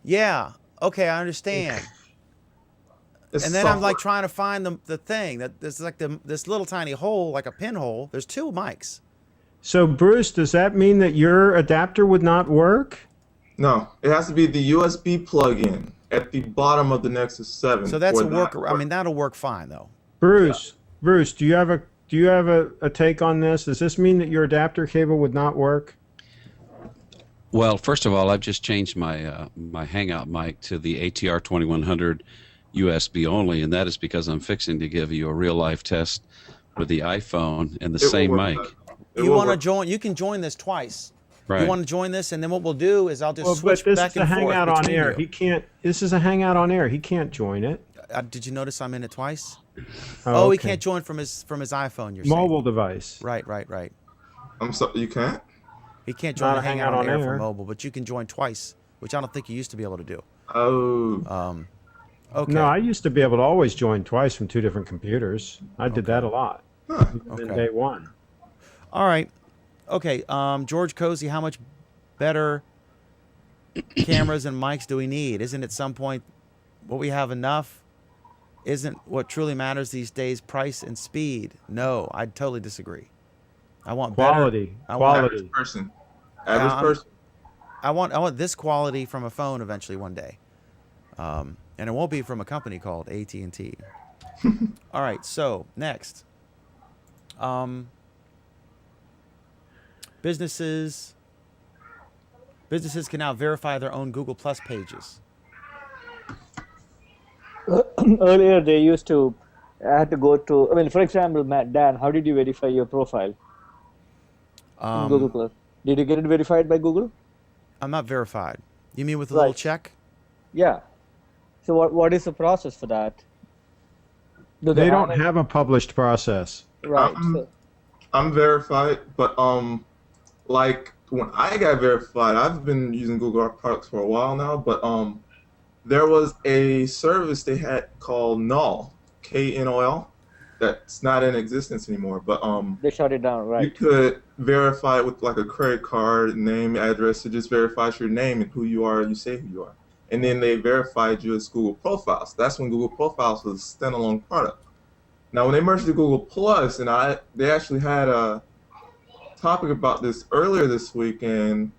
yeah, okay, I understand. It's And then I'm like software. trying to find the thing that there's like this little tiny hole, like a pinhole. There's 2 mics. So, Bruce, does that mean that your adapter would not work? No, it has to be the USB plug-in. at the bottom of the Nexus 7. So that's for a that work. I part. mean, that'll work fine though. Bruce, do you have a take on this? Does this mean that your adapter cable would not work? Well, first of all, I've just changed my Hangout mic to the ATR 2100 USB only, and that is because I'm fixing to give you a real life test with the iPhone and the It will same work mic. better. It You will want to work. join? You can join this twice. Right. You want to join this, and then what we'll do is I'll just Well, switch but this back is a and forth hangout on between air. you. He can't. This is a hangout on air. He can't join it. Did you notice I'm in it twice? Oh, he okay. can't join from his iPhone. You're Mobile device. saying. Right. I'm sorry, you can't? He can't join Not the a hangout on air air. from mobile, but you can join twice, which I don't think you used to be able to do. Oh. Okay. No, I used to be able to always join twice from two different computers. I did that a lot. Huh. Even Okay. day one. All right. Okay. George Cozy, how much better cameras and mics do we need? Isn't at some point what we have enough? Isn't what truly matters these days price and speed? No, I totally disagree. I want Quality. better. I want, Quality. Average person. Average I'm- person. I want this quality from a phone eventually one day, and it won't be from a company called AT&T. All right. So next, businesses can now verify their own Google Plus pages. Earlier, they used to had to go to. I mean, for example, Dan, how did you verify your profile in Google Plus? Did you get it verified by Google? I'm not verified. You mean with a little Right. check? Yeah. So what is the process for that? Do They don't it? have a published process. Right. I'm- I'm verified, but like when I got verified, I've been using Google products for a while now, but there was a service they had called Null, KNOL, that's not in existence anymore, but they shut it down, you right? could verify it with like a credit card, name, address. It just verifies your name and who you are, you say who you are. And then they verified you as Google Profiles. That's when Google Profiles was a standalone product. Now, when they merged to Google Plus, and they actually had a topic about this earlier this week, and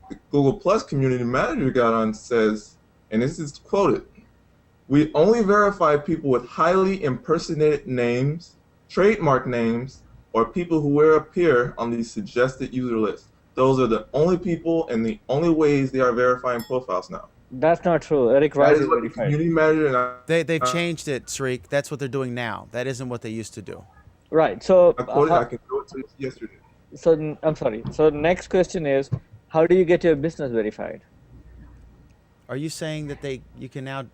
the Google Plus community manager got on and says, and this is quoted, "We only verify people with highly impersonated names, trademark names, or people who will appear on the suggested user list. Those are the only people and the only ways they are verifying profiles now." That's not true. Eric That Rice is is what the verified. community manager and They've changed it, Sreek. That's what they're doing now. That isn't what they used to do. Right. So I quoted, I can go to it yesterday. I'm sorry. So next question is, how do you get your business verified? Are you saying that you can now?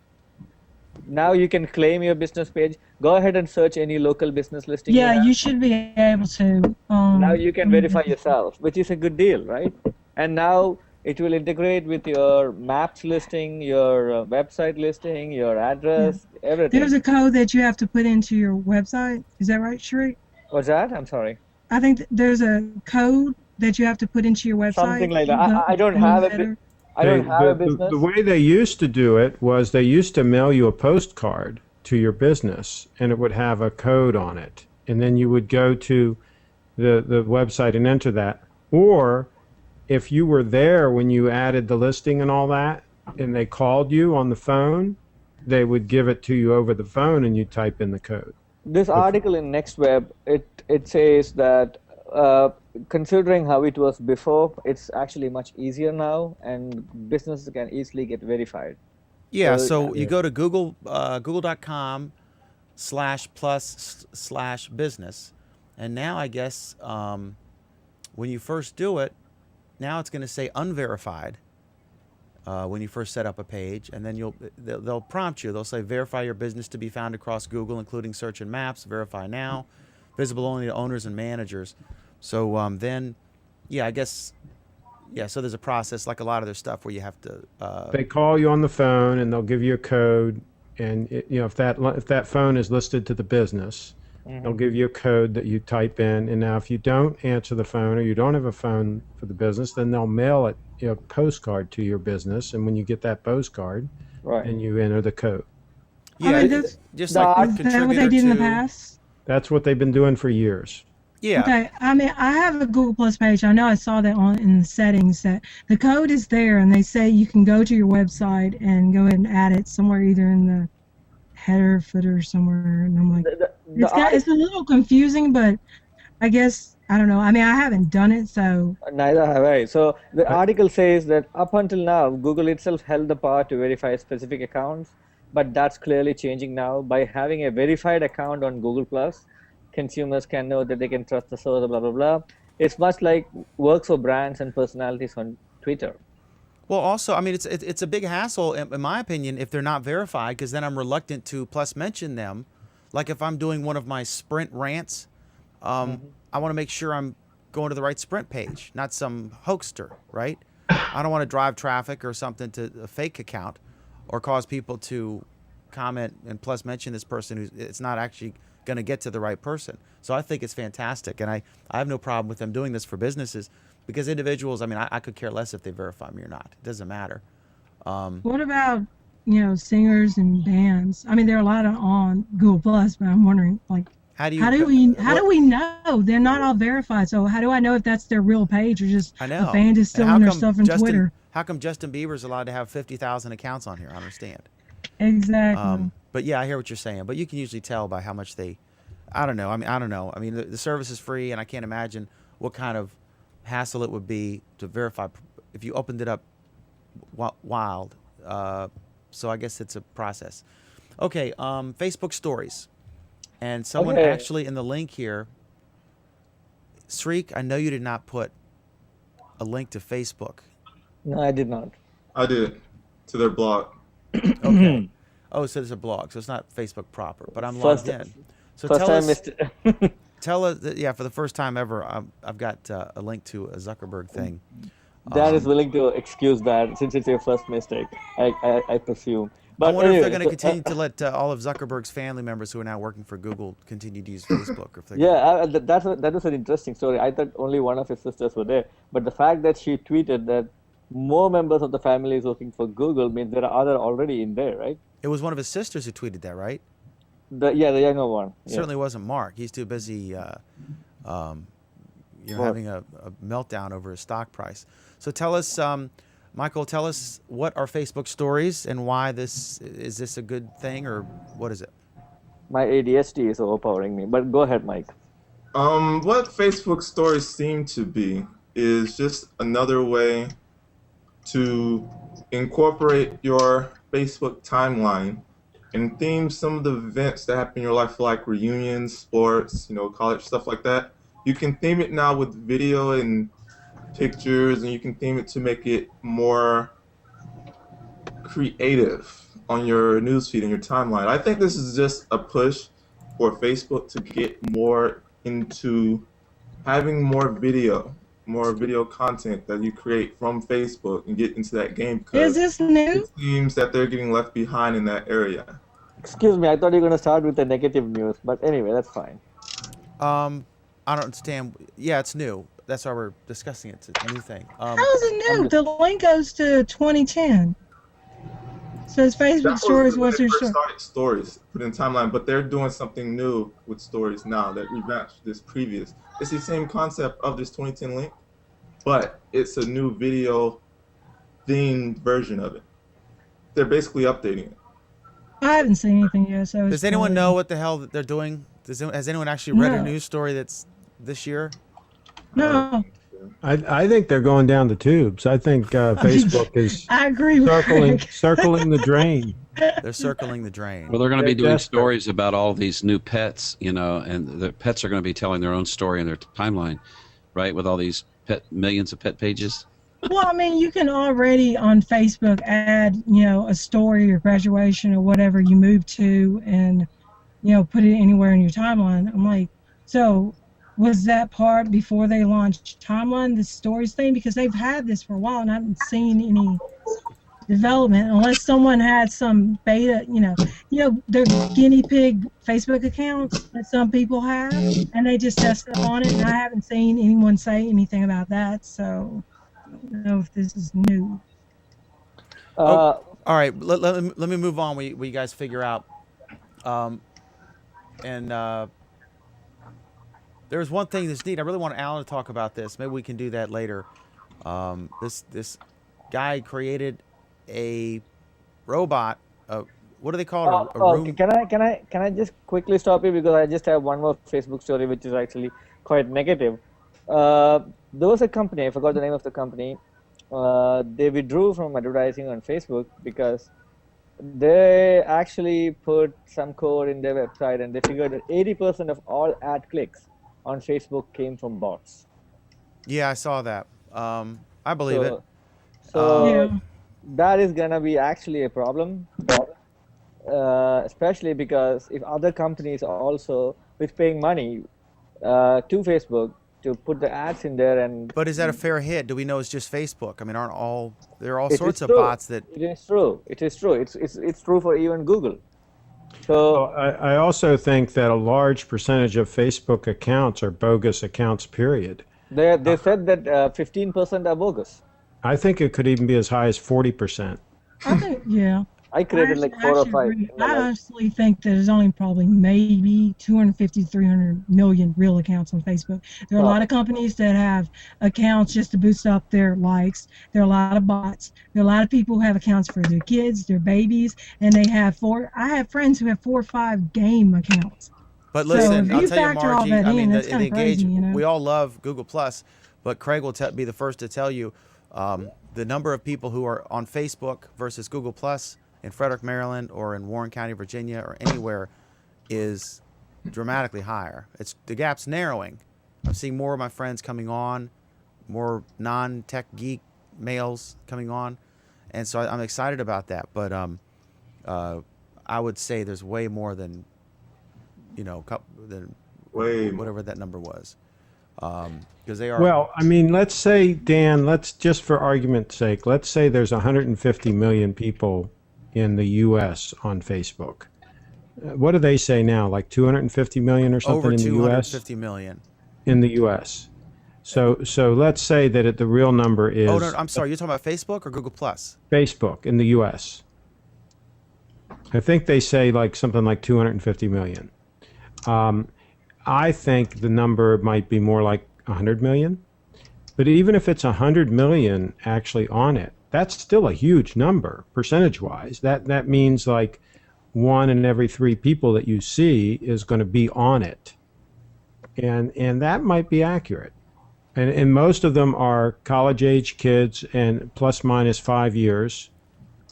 Now you can claim your business page. Go ahead and search any local business listing. Yeah, have. you should be able to. Now you can verify yourself, which is a good deal, right? And now it will integrate with your maps listing, your website listing, your address, everything. There's a code that you have to put into your website. Is that right, Sheree? What's that? I'm sorry. I think there's a code that you have to put into your website. Something like that. I don't have a newsletter. I don't have a business. The way they used to do it was they used to mail you a postcard to your business, and it would have a code on it. And then you would go to the website and enter that. Or if you were there when you added the listing and all that, and they called you on the phone, they would give it to you over the phone, and you type in the code. This article in NextWeb, it says that considering how it was before, it's actually much easier now, and businesses can easily get verified. Yeah. So- So you go to google.com/plus/business, and now I guess when you first do it, now it's going to say unverified when you first set up a page, and then they'll prompt you. They'll say verify your business to be found across Google, including search and maps. Verify now, visible only to owners and managers. So then, yeah, I guess, yeah. So there's a process like a lot of their stuff where you have to. They call you on the phone, and they'll give you a code. And if that phone is listed to the business, they'll give you a code that you type in. And now, if you don't answer the phone or you don't have a phone for the business, then they'll mail it, postcard to your business. And when you get that postcard, Right. and you enter the code. Yeah, mean, that's- just the like art- Is that what they contributor did in the to- past? That's what they've been doing for years. Yeah. Okay, I mean, I have a Google Plus page. I know I saw that on in the settings that the code is there, and they say you can go to your website and go ahead and add it somewhere, either in the header, footer, somewhere. And I'm like, The it's a little confusing, but I guess I don't know. I mean, I haven't done it, so Neither have I. So the I- article says that up until now, Google itself held the power to verify specific accounts, but that's clearly changing now. By having a verified account on Google Plus, consumers can know that they can trust the source, blah blah blah. It's much like works for brands and personalities on Twitter. Well, also, I mean, it's a big hassle, in my opinion, if they're not verified, because then I'm reluctant to plus mention them. Like if I'm doing one of my Sprint rants, I want to make sure I'm going to the right Sprint page, not some hoaxster, right? I don't want to drive traffic or something to a fake account, or cause people to comment and plus mention this person who's it's not actually going to get to the right person. So I think it's fantastic, and I have no problem with them doing this for businesses, because individuals, I mean, I could care less if they verify me or not. It doesn't matter. what about, singers and bands? I mean, there are a lot of on Google Plus, but I'm wondering, like, How do you? how do we know they're not all verified? So how do I know if that's their real page or just I know. a band is And stealing their stuff from Twitter? How come Justin Bieber's allowed to have 50,000 accounts on here? I don't understand. Exactly. But yeah, I hear what you're saying. But you can usually tell by how much they. I don't know. I don't know. I mean, the service is free, and I can't imagine what kind of hassle it would be to verify if you opened it up wild. So I guess it's a process. Okay. Facebook Stories, and someone Okay. actually in the link here. Sreek, I know you did not put a link to Facebook. No, I did not. I did to their blog. Okay. Oh, so it's a blog, so it's not Facebook proper, but I'm First- logged in. So First tell time us, missed it. tell us, yeah, for the first time ever, I've got a link to a Zuckerberg thing. Dan is willing to excuse that since it's your first mistake, I presume. But I wonder if they're anyway, going to so, continue to let all of Zuckerberg's family members who are now working for Google continue to use Facebook. Or if they're yeah, that was an interesting story. I thought only one of his sisters were there, but the fact that she tweeted that more members of the family is working for Google means there are other already in there, right? it was one of his sisters who tweeted that, right? The younger one. It certainly wasn't Mark. He's too busy, What? having a meltdown over his stock price. So tell us, Michael, tell us what are Facebook Stories and why is this a good thing, or what is it? My ADHD is overpowering me. But go ahead, Mike. What Facebook stories seem to be is just another way to incorporate your Facebook timeline and theme some of the events that happen in your life, like reunions, sports, college, stuff like that. You can theme it now with video and pictures, and you can theme it to make it more creative on your newsfeed and your timeline. I think this is just a push for Facebook to get more into having more video content that you create from Facebook and get into that game, Is because this new? it seems that they're getting left behind in that area. Excuse me, I thought you were going to start with the negative news, but anyway, that's fine. I don't understand. Yeah, it's new. That's why we're discussing it. It's a new thing. How is it new? The link goes to 2010. Says Facebook That was Stories. when What's they your first story? started stories, put in timeline, but they're doing something new with stories now that revamped this previous. It's the same concept of this 2010 link, but it's a new video themed version of it. They're basically updating it. I haven't seen anything yet. So Does anyone know what the hell that they're doing? Has anyone actually read a No. news story that's this year? No, I think they're going down the tubes. I think Facebook is I agree with Greg. circling the drain. They're circling the drain. Well, they're going to be They're doing desperate. stories about all these new pets, and the pets are going to be telling their own story in their timeline, right? With all these millions of pet pages. Well, I mean, you can already on Facebook add, a story or graduation or whatever you move to, and put it anywhere in your timeline. I'm like, so was that part before they launched timeline, the stories thing? Because they've had this for a while, and I haven't seen any development unless someone had some beta, their guinea pig Facebook accounts that some people have, and they just tested on it, and I haven't seen anyone say anything about that. So I don't know if this is new. All right, let me move on. We guys figure out, and There's one thing that's neat. I really want Alan to talk about this. Maybe we can do that later. This guy created a robot. What do they call it? A room. Can I just quickly stop you because I just have one more Facebook story which is actually quite negative. There was a company, I forgot the name of the company. They withdrew from advertising on Facebook because they actually put some code in their website and they figured that 80% of all ad clicks on Facebook came from bots. Yeah, I saw that. I believe it. So Yeah. that is gonna be actually a problem, especially because if other companies are also with paying money to Facebook to put the ads in there, and But is that a fair hit? Do we know it's just Facebook? I mean, there are all it sorts is of true. bots that. It is true. It is true. It's true for even Google. So Well, I also think that a large percentage of Facebook accounts are bogus accounts, period. they said that 15% are bogus. I think it could even be as high as 40%. I think, yeah. I created like 4 or 5. Agree. I honestly think that there's only probably maybe 250 to 300 million real accounts on Facebook. There are a lot of companies that have accounts just to boost up their likes. There are a lot of bots. There are a lot of people who have accounts for their kids, their babies, and they have I have friends who have 4 or 5 game accounts. But So listen, if I'll you tell you, factor all Margie. that I in, mean, that's the kinda crazy, engagement. you know? We all love Google Plus, but Craig will be the first to tell you the number of people who are on Facebook versus Google Plus in Frederick, Maryland, or in Warren County, Virginia, or anywhere is dramatically higher. The gap's narrowing. I'm seeing more of my friends coming on, more non-tech geek males coming on, and so I'm excited about that. But I would say there's way more than than Way more. whatever that number was, because they are. Well, I mean, let's say, Dan, let's just for argument's sake, let's say there's 150 million people in the U.S. on Facebook. What do they say now? Like 250 million or something over in the U.S. 250 million. In the U.S. So let's say that the real number is Oh no, I'm sorry. You're talking about Facebook or Google Plus? Facebook in the U.S. I think they say like something like 250 million. I think the number might be more like 100 million. But even if it's 100 million actually on it, that's still a huge number percentage-wise. That means like 1 in every 3 people that you see is going to be on it, and that might be accurate. And most of them are college-age kids and plus minus 5 years.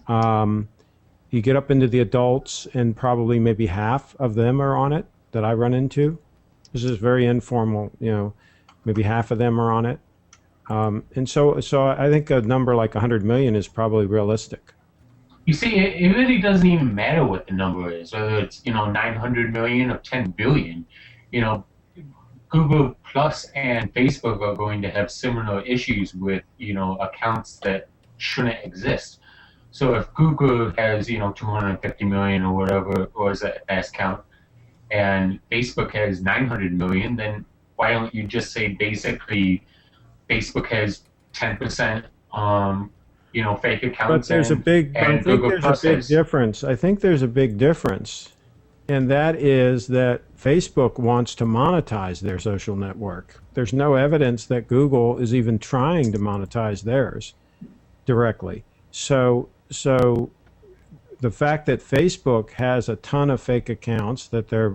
You get up into the adults, and probably maybe half of them are on it that I run into. This is very informal, maybe half of them are on it. And so I think a number like 100 million is probably realistic. You see, it really doesn't even matter what the number is, whether it's 900 million or 10 billion. Google Plus and Facebook are going to have similar issues with accounts that shouldn't exist. So if Google has 250 million or whatever, or is that fast count, and Facebook has 900 million, then why don't you just say basically Facebook has 10%, fake accounts? But there's a big, I think Google there's a Plus big has- difference. I think there's a big difference, and that is that Facebook wants to monetize their social network. There's no evidence that Google is even trying to monetize theirs directly. So the fact that Facebook has a ton of fake accounts that they're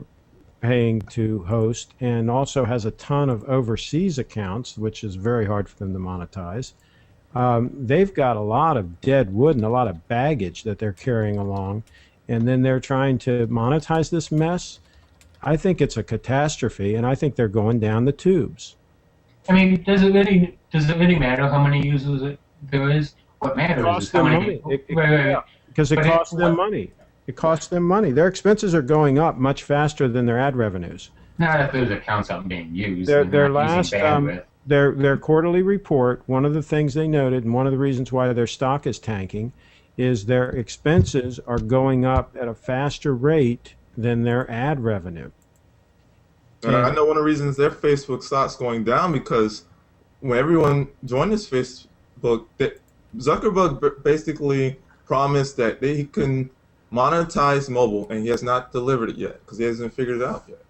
paying to host, and also has a ton of overseas accounts, which is very hard for them to monetize. They've got a lot of dead wood and a lot of baggage that they're carrying along, and then they're trying to monetize this mess. I think it's a catastrophe, and I think they're going down the tubes. I mean, does it really matter how many users there is? What matters costs is how them many. money. Wait. Because it But costs them money. It costs them money. Their expenses are going up much faster than their ad revenues. Not if those accounts aren't being used. Their and not last using bandwidth. their quarterly report, one of the things they noted, and one of the reasons why their stock is tanking, is their expenses are going up at a faster rate than their ad revenue. And I know one of the reasons their Facebook stock's going down because when everyone joined this Facebook, Zuckerberg basically promised that he can monetize mobile, and he has not delivered it yet because he hasn't figured it out yet.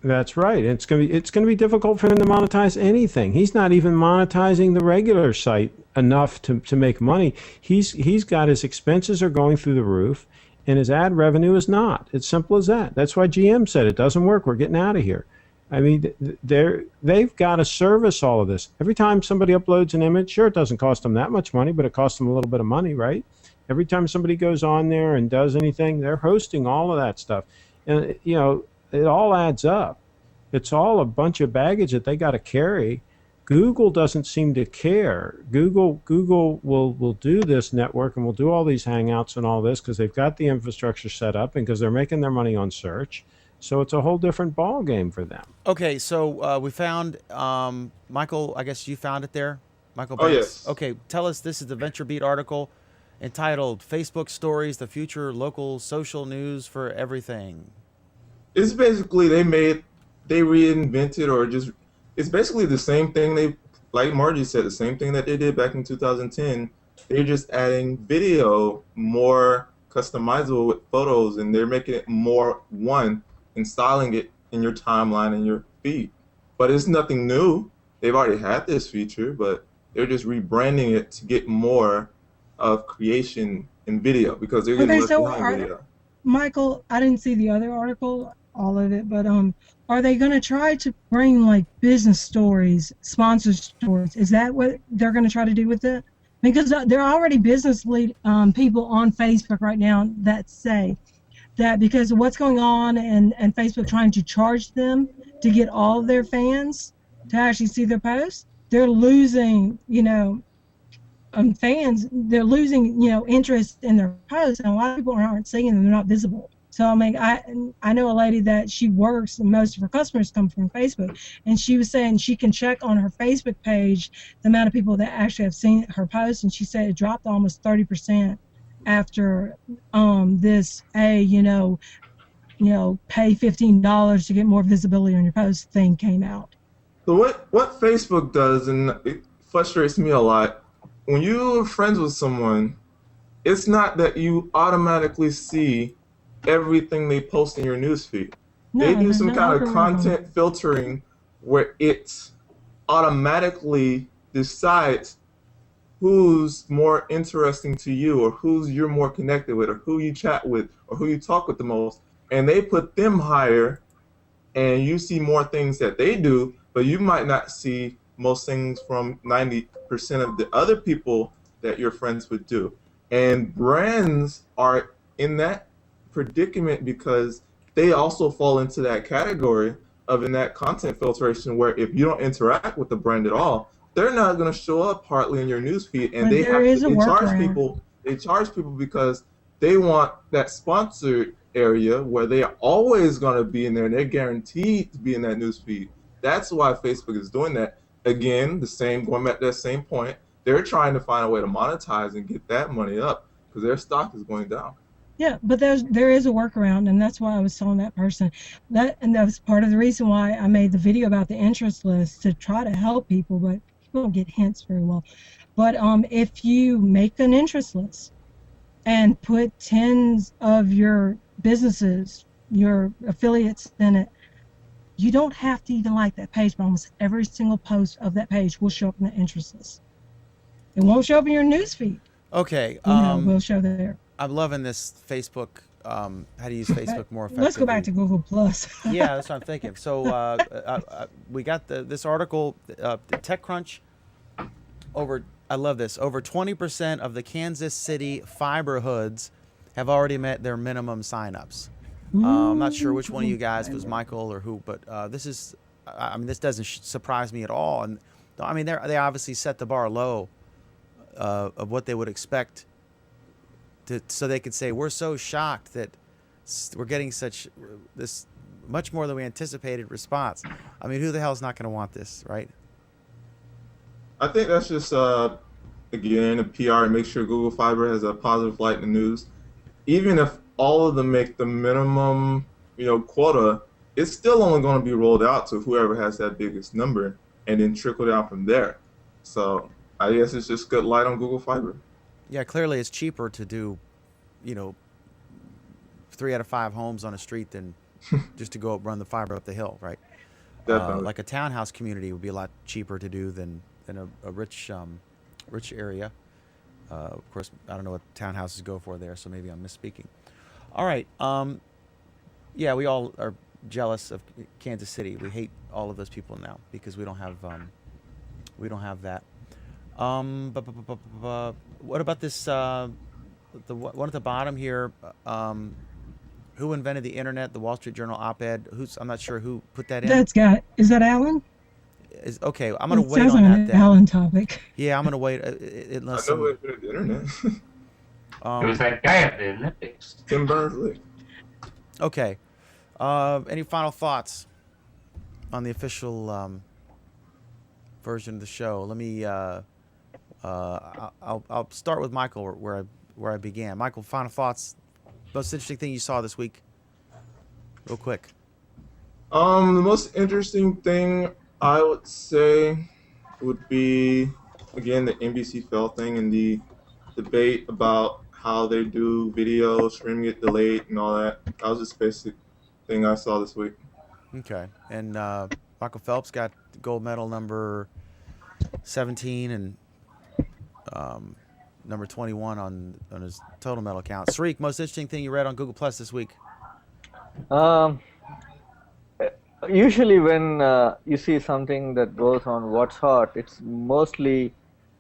That's right. It's gonna be difficult for him to monetize anything. He's not even monetizing the regular site enough to make money. He's got his expenses are going through the roof, and his ad revenue is not. It's simple as that. That's why GM said it doesn't work. We're getting out of here. I mean, they've got to service all of this. Every time somebody uploads an image, sure, it doesn't cost them that much money, but it costs them a little bit of money, right? Every time somebody goes on there and does anything, they're hosting all of that stuff, and it all adds up. It's all a bunch of baggage that they got to carry. Google doesn't seem to care. Google will do this network and will do all these Hangouts and all this because they've got the infrastructure set up and because they're making their money on search. So it's a whole different ball game for them. Okay, so we found Michael. I guess you found it there, Michael Oh, Banks. yes. Okay, tell us. This is the VentureBeat article entitled "Facebook Stories: The Future Local Social News for Everything." It's basically they reinvented or just it's basically the same thing like Margie said, the same thing that they did back in 2010. They're just adding video, more customizable with photos, and they're making it more and styling it in your timeline and your feed. But it's nothing new. They've already had this feature, but they're just rebranding it to get more of creation in video because they're getting left behind video. Michael, I didn't see the other article, all of it, but are they going to try to bring like business stories, sponsored stories? Is that what they're going to try to do with it? Because there are already business people on Facebook right now that say that because of what's going on and Facebook trying to charge them to get all of their fans to actually see their posts, they're losing, fans. They're losing, interest in their posts, and a lot of people aren't seeing them. They're not visible. So I mean, I know a lady that she works, and most of her customers come from Facebook, and she was saying she can check on her Facebook page the amount of people that actually have seen her post, and she said it dropped almost 30% after this pay $15 to get more visibility on your post thing came out. So what Facebook does, and it frustrates me a lot, when you're friends with someone, it's not that you automatically see everything they post in your newsfeed. They do some kind of content filtering where it automatically decides who's more interesting to you or who's you're more connected with or who you chat with or who you talk with the most, and they put them higher and you see more things that they do, but you might not see most things from 90% of the other people that your friends would do. And brands are in that predicament because they also fall into that category of in that content filtration where if you don't interact with the brand at all, they're not going to show up hardly in your newsfeed, and they charge people because they want that sponsored area where they are always going to be in there and they're guaranteed to be in that newsfeed. That's why Facebook is doing that. Again, going back to that same point, they're trying to find a way to monetize and get that money up because their stock is going down. Yeah, but there is a workaround, and that's why I was telling that person that was part of the reason why I made the video about the interest list to try to help people, but people don't get hints very well. But if you make an interest list and put 10 of your businesses, your affiliates in it, you don't have to even like that page, but almost every single post of that page will show up in the interest list. It won't show up in your newsfeed. Okay. We'll show there. I'm loving this Facebook. How to use Facebook more effectively. Let's go back to Google Plus. Yeah, that's what I'm thinking. So we got this article, TechCrunch. I love this. Over 20% of the Kansas City fiber hoods have already met their minimum signups. I'm not sure which one of you guys, if it was Michael or who, but this doesn't surprise me at all. And I mean, they obviously set the bar low of what they would expect. So they could say, we're so shocked that we're getting this much more than we anticipated response. I mean, who the hell is not going to want this, right? I think that's just, again, a PR and make sure Google Fiber has a positive light in the news. Even if all of them make the minimum, quota, it's still only going to be rolled out to whoever has that biggest number and then trickle down from there. So I guess it's just good light on Google Fiber. Yeah, clearly it's cheaper to do, 3 out of 5 homes on a street than just to go run the fiber up the hill, right? Definitely. Like a townhouse community would be a lot cheaper to do than a rich rich area. Of course, I don't know what townhouses go for there, so maybe I'm misspeaking. All right. Yeah, we all are jealous of Kansas City. We hate all of those people now because we don't have that. What about this? The one at the bottom here. Who invented the internet? The Wall Street Journal op-ed. I'm not sure who put that in. Is that Alan? Okay, I'm gonna It wait says on on that an then. Alan topic. Yeah, I'm gonna wait unless I know who invented the internet. It was that guy at the Olympics. Tim Berners-Lee. Okay. Any final thoughts on the official version of the show? Let me. I'll start with Michael where I began. Michael, final thoughts. Most interesting thing you saw this week, real quick. The most interesting thing I would say would be, again, the NBC Fell thing and the debate about how they do video, streaming it delayed, and all that. That was just basic thing I saw this week. Okay. And Michael Phelps got gold medal number 17 and number 21 on his total medal count. Sariq, most interesting thing you read on Google Plus this week? Usually when you see something that goes on What's Hot, it's mostly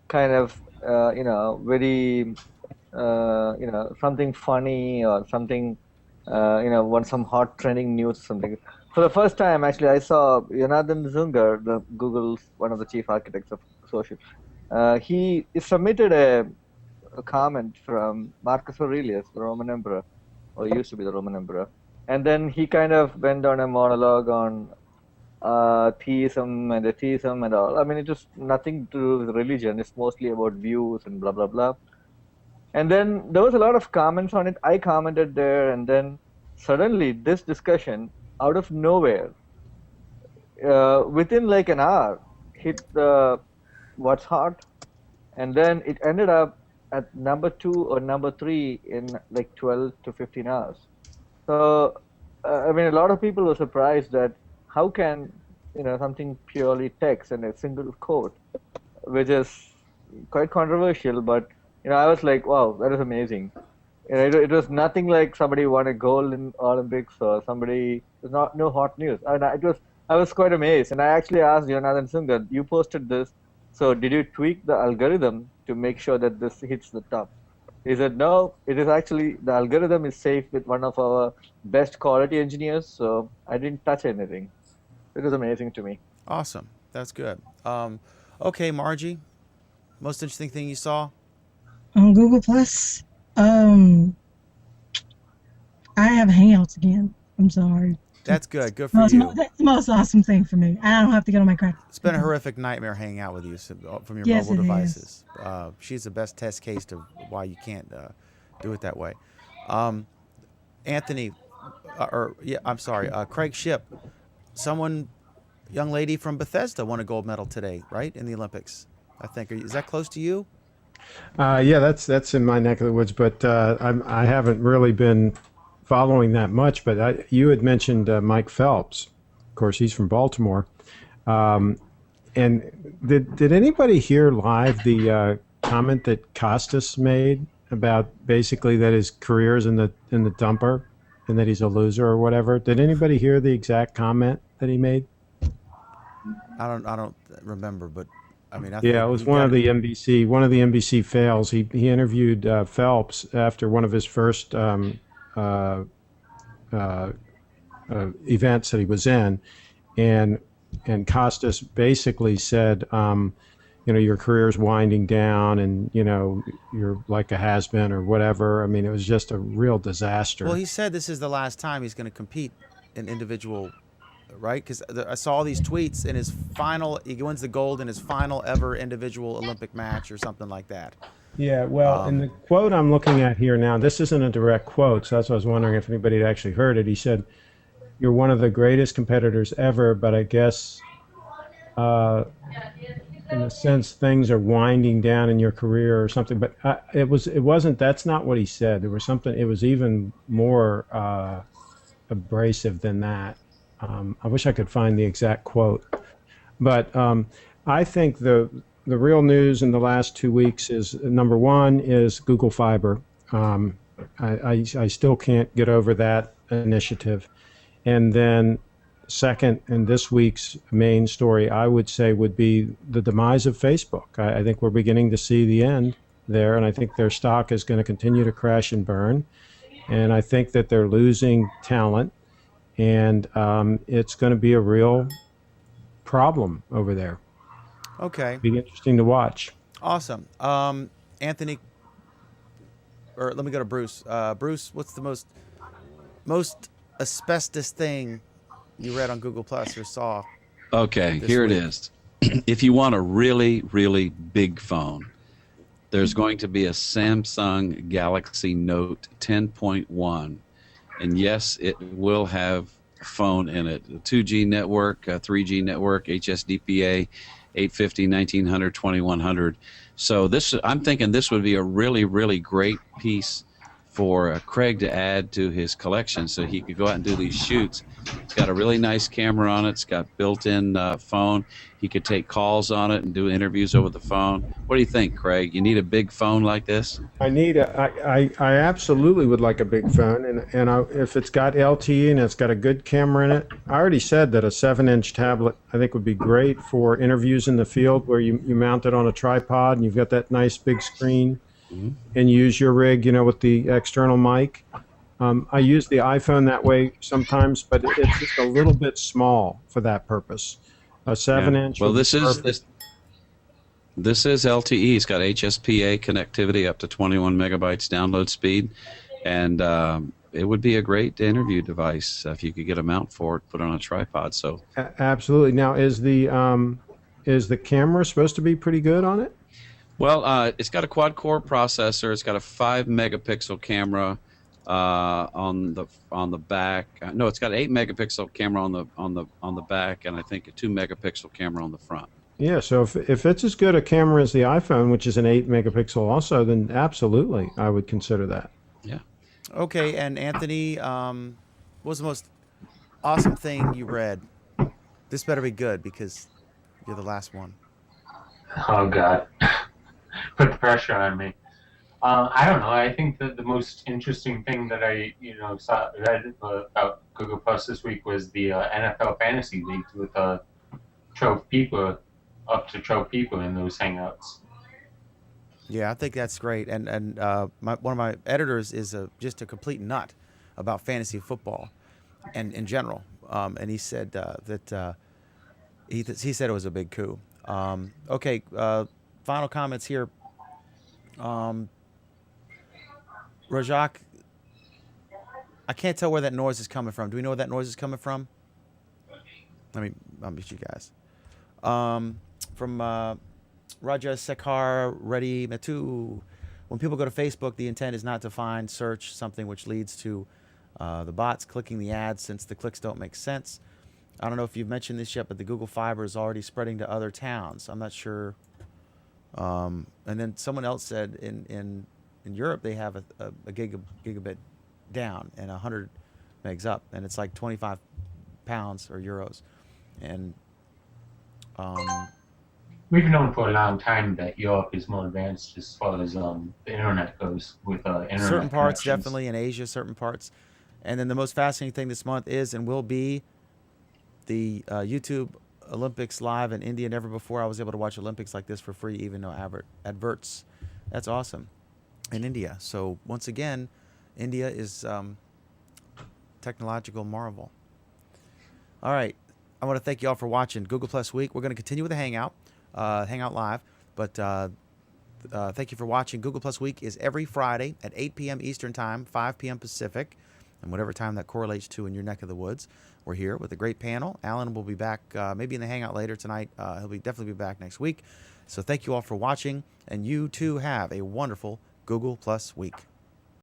kind of very something funny or something some hot trending news or something. For the first time, actually, I saw Jonathan Zungar, Google's one of the chief architects of social. He submitted a comment from Marcus Aurelius, the Roman emperor, or used to be the Roman emperor. And then he kind of went on a monologue on theism and atheism and all. I mean, it was nothing to do with religion. It's mostly about views and blah, blah, blah. And then there was a lot of comments on it. I commented there, and then suddenly this discussion, out of nowhere, within like an hour, hit the What's Hot. And then it ended up at number 2 or number 3 in like 12 to 15 hours. So, I mean, a lot of people were surprised that how can, something purely text and a single quote, which is quite controversial, but, I was like, wow, that is amazing. It was nothing like somebody won a gold in Olympics or somebody, no hot news. And I was quite amazed. And I actually asked Jonathan Zungar, you posted this, so did you tweak the algorithm to make sure that this hits the top? He said, no, it is actually, the algorithm is safe with one of our best quality engineers, so I didn't touch anything. It was amazing to me. Awesome. That's good. Okay, Margie, most interesting thing you saw? On Google Plus, I have Hangouts again. I'm sorry. That's good. Good for you. That's the most awesome thing for me. I don't have to get on my crack. It's been a horrific nightmare hanging out with you from your Yes, mobile it devices. She's the best test case to why you can't do it that way. Anthony, Craig Shipp, young lady from Bethesda won a gold medal today, right, in the Olympics, I think. Is that close to you? Yeah, that's in my neck of the woods, but I haven't really been following that much. But you had mentioned Mike Phelps. Of course, he's from Baltimore. And did anybody hear live the comment that Costas made about basically that his career is in the dumper and that he's a loser or whatever? Did anybody hear the exact comment that he made? I don't remember, but I mean, it was one of the NBC fails. He interviewed Phelps after one of his first events that he was in, and Costas basically said, your career's winding down, and you're like a has-been or whatever. I mean, it was just a real disaster. Well, he said this is the last time he's going to compete in individual. Right, because I saw these tweets in he wins the gold in his final ever individual Olympic match or something like that. Yeah, well, in the quote I'm looking at here now, this isn't a direct quote, so that's why I was wondering if anybody had actually heard it. He said, "You're one of the greatest competitors ever, but I guess, in a sense, things are winding down in your career or something." But it wasn't. That's not what he said. There was something. It was even more. abrasive than that. I wish I could find the exact quote, but I think the real news in the last 2 weeks is number one is Google Fiber. I still can't get over that initiative, and then second, and this week's main story, I would say, would be the demise of Facebook. I think we're beginning to see the end there, and I think their stock is going to continue to crash and burn. And I think that they're losing talent, and it's going to be a real problem over there. Okay. Be interesting to watch. Awesome. Anthony, or let me go to Bruce. Bruce, what's the most asbestos thing you read on Google Plus or saw? Okay, this here week? it is. If you want a really, really big phone, there's going to be a Samsung Galaxy Note 10.1. And yes, it will have a phone in it. A 2G network, a 3G network, HSDPA, 850, 1900, 2100. So I'm thinking this would be a really, really great piece for Craig to add to his collection so he could go out and do these shoots. It's got a really nice camera on it. It's got built-in phone. He could take calls on it and do interviews over the phone. What do you think, Craig? You need a big phone like this? I absolutely would like a big phone, and if it's got LTE and it's got a good camera in it. I already said that a 7-inch tablet I think would be great for interviews in the field where you mount it on a tripod and you've got that nice big screen. Mm-hmm. And use your rig, with the external mic. I use the iPhone that way sometimes, but it's just a little bit small for that purpose. A 7-inch. Well, this is LTE. It's got HSPA connectivity up to 21 megabytes download speed, and it would be a great interview device if you could get a mount for it, put it on a tripod. So absolutely. Now, is the camera supposed to be pretty good on it? Well, it's got a quad-core processor. It's got a 5-megapixel camera on the back. No, it's got an 8-megapixel camera on the back, and I think a 2-megapixel camera on the front. Yeah. So if it's as good a camera as the iPhone, which is an 8-megapixel also, then absolutely, I would consider that. Yeah. Okay. And Anthony, what was the most awesome thing you read? This better be good because you're the last one. Oh God. Put the pressure on me. I don't know. I think that the most interesting thing that I, read about Google Plus this week was the NFL Fantasy League with 12 people, up to 12 people in those hangouts. Yeah, I think that's great. And one of my editors is just a complete nut about fantasy football and in general. And he said that he said it was a big coup. Okay. Final comments here. Rajak, I can't tell where that noise is coming from. Do we know where that noise is coming from? I'll meet you guys. From Raja Sekhar Reddy Matu. When people go to Facebook, the intent is not to find, search something which leads to the bots clicking the ads since the clicks don't make sense. I don't know if you've mentioned this yet, but the Google Fiber is already spreading to other towns. I'm not sure. And then someone else said in Europe they have a gigabit down and 100 megs up, and it's like 25 pounds or euros. And we've known for a long time that Europe is more advanced as far as the internet goes with internet certain parts, connections. definitely in Asia, certain parts. And then the most fascinating thing this month is and will be the YouTube Olympics live in India. Never before I was able to watch Olympics like this for free, even no adverts. That's awesome. In India. So once again, India is technological marvel. All right. I want to thank you all for watching Google Plus Week. We're going to continue with the Hangout Live, but thank you for watching. Google Plus Week is every Friday at 8 p.m. Eastern Time, 5 p.m. Pacific, and whatever time that correlates to in your neck of the woods. We're here with a great panel. Alan will be back maybe in the Hangout later tonight. He'll definitely be back next week. So thank you all for watching, and you too have a wonderful Google Plus Week.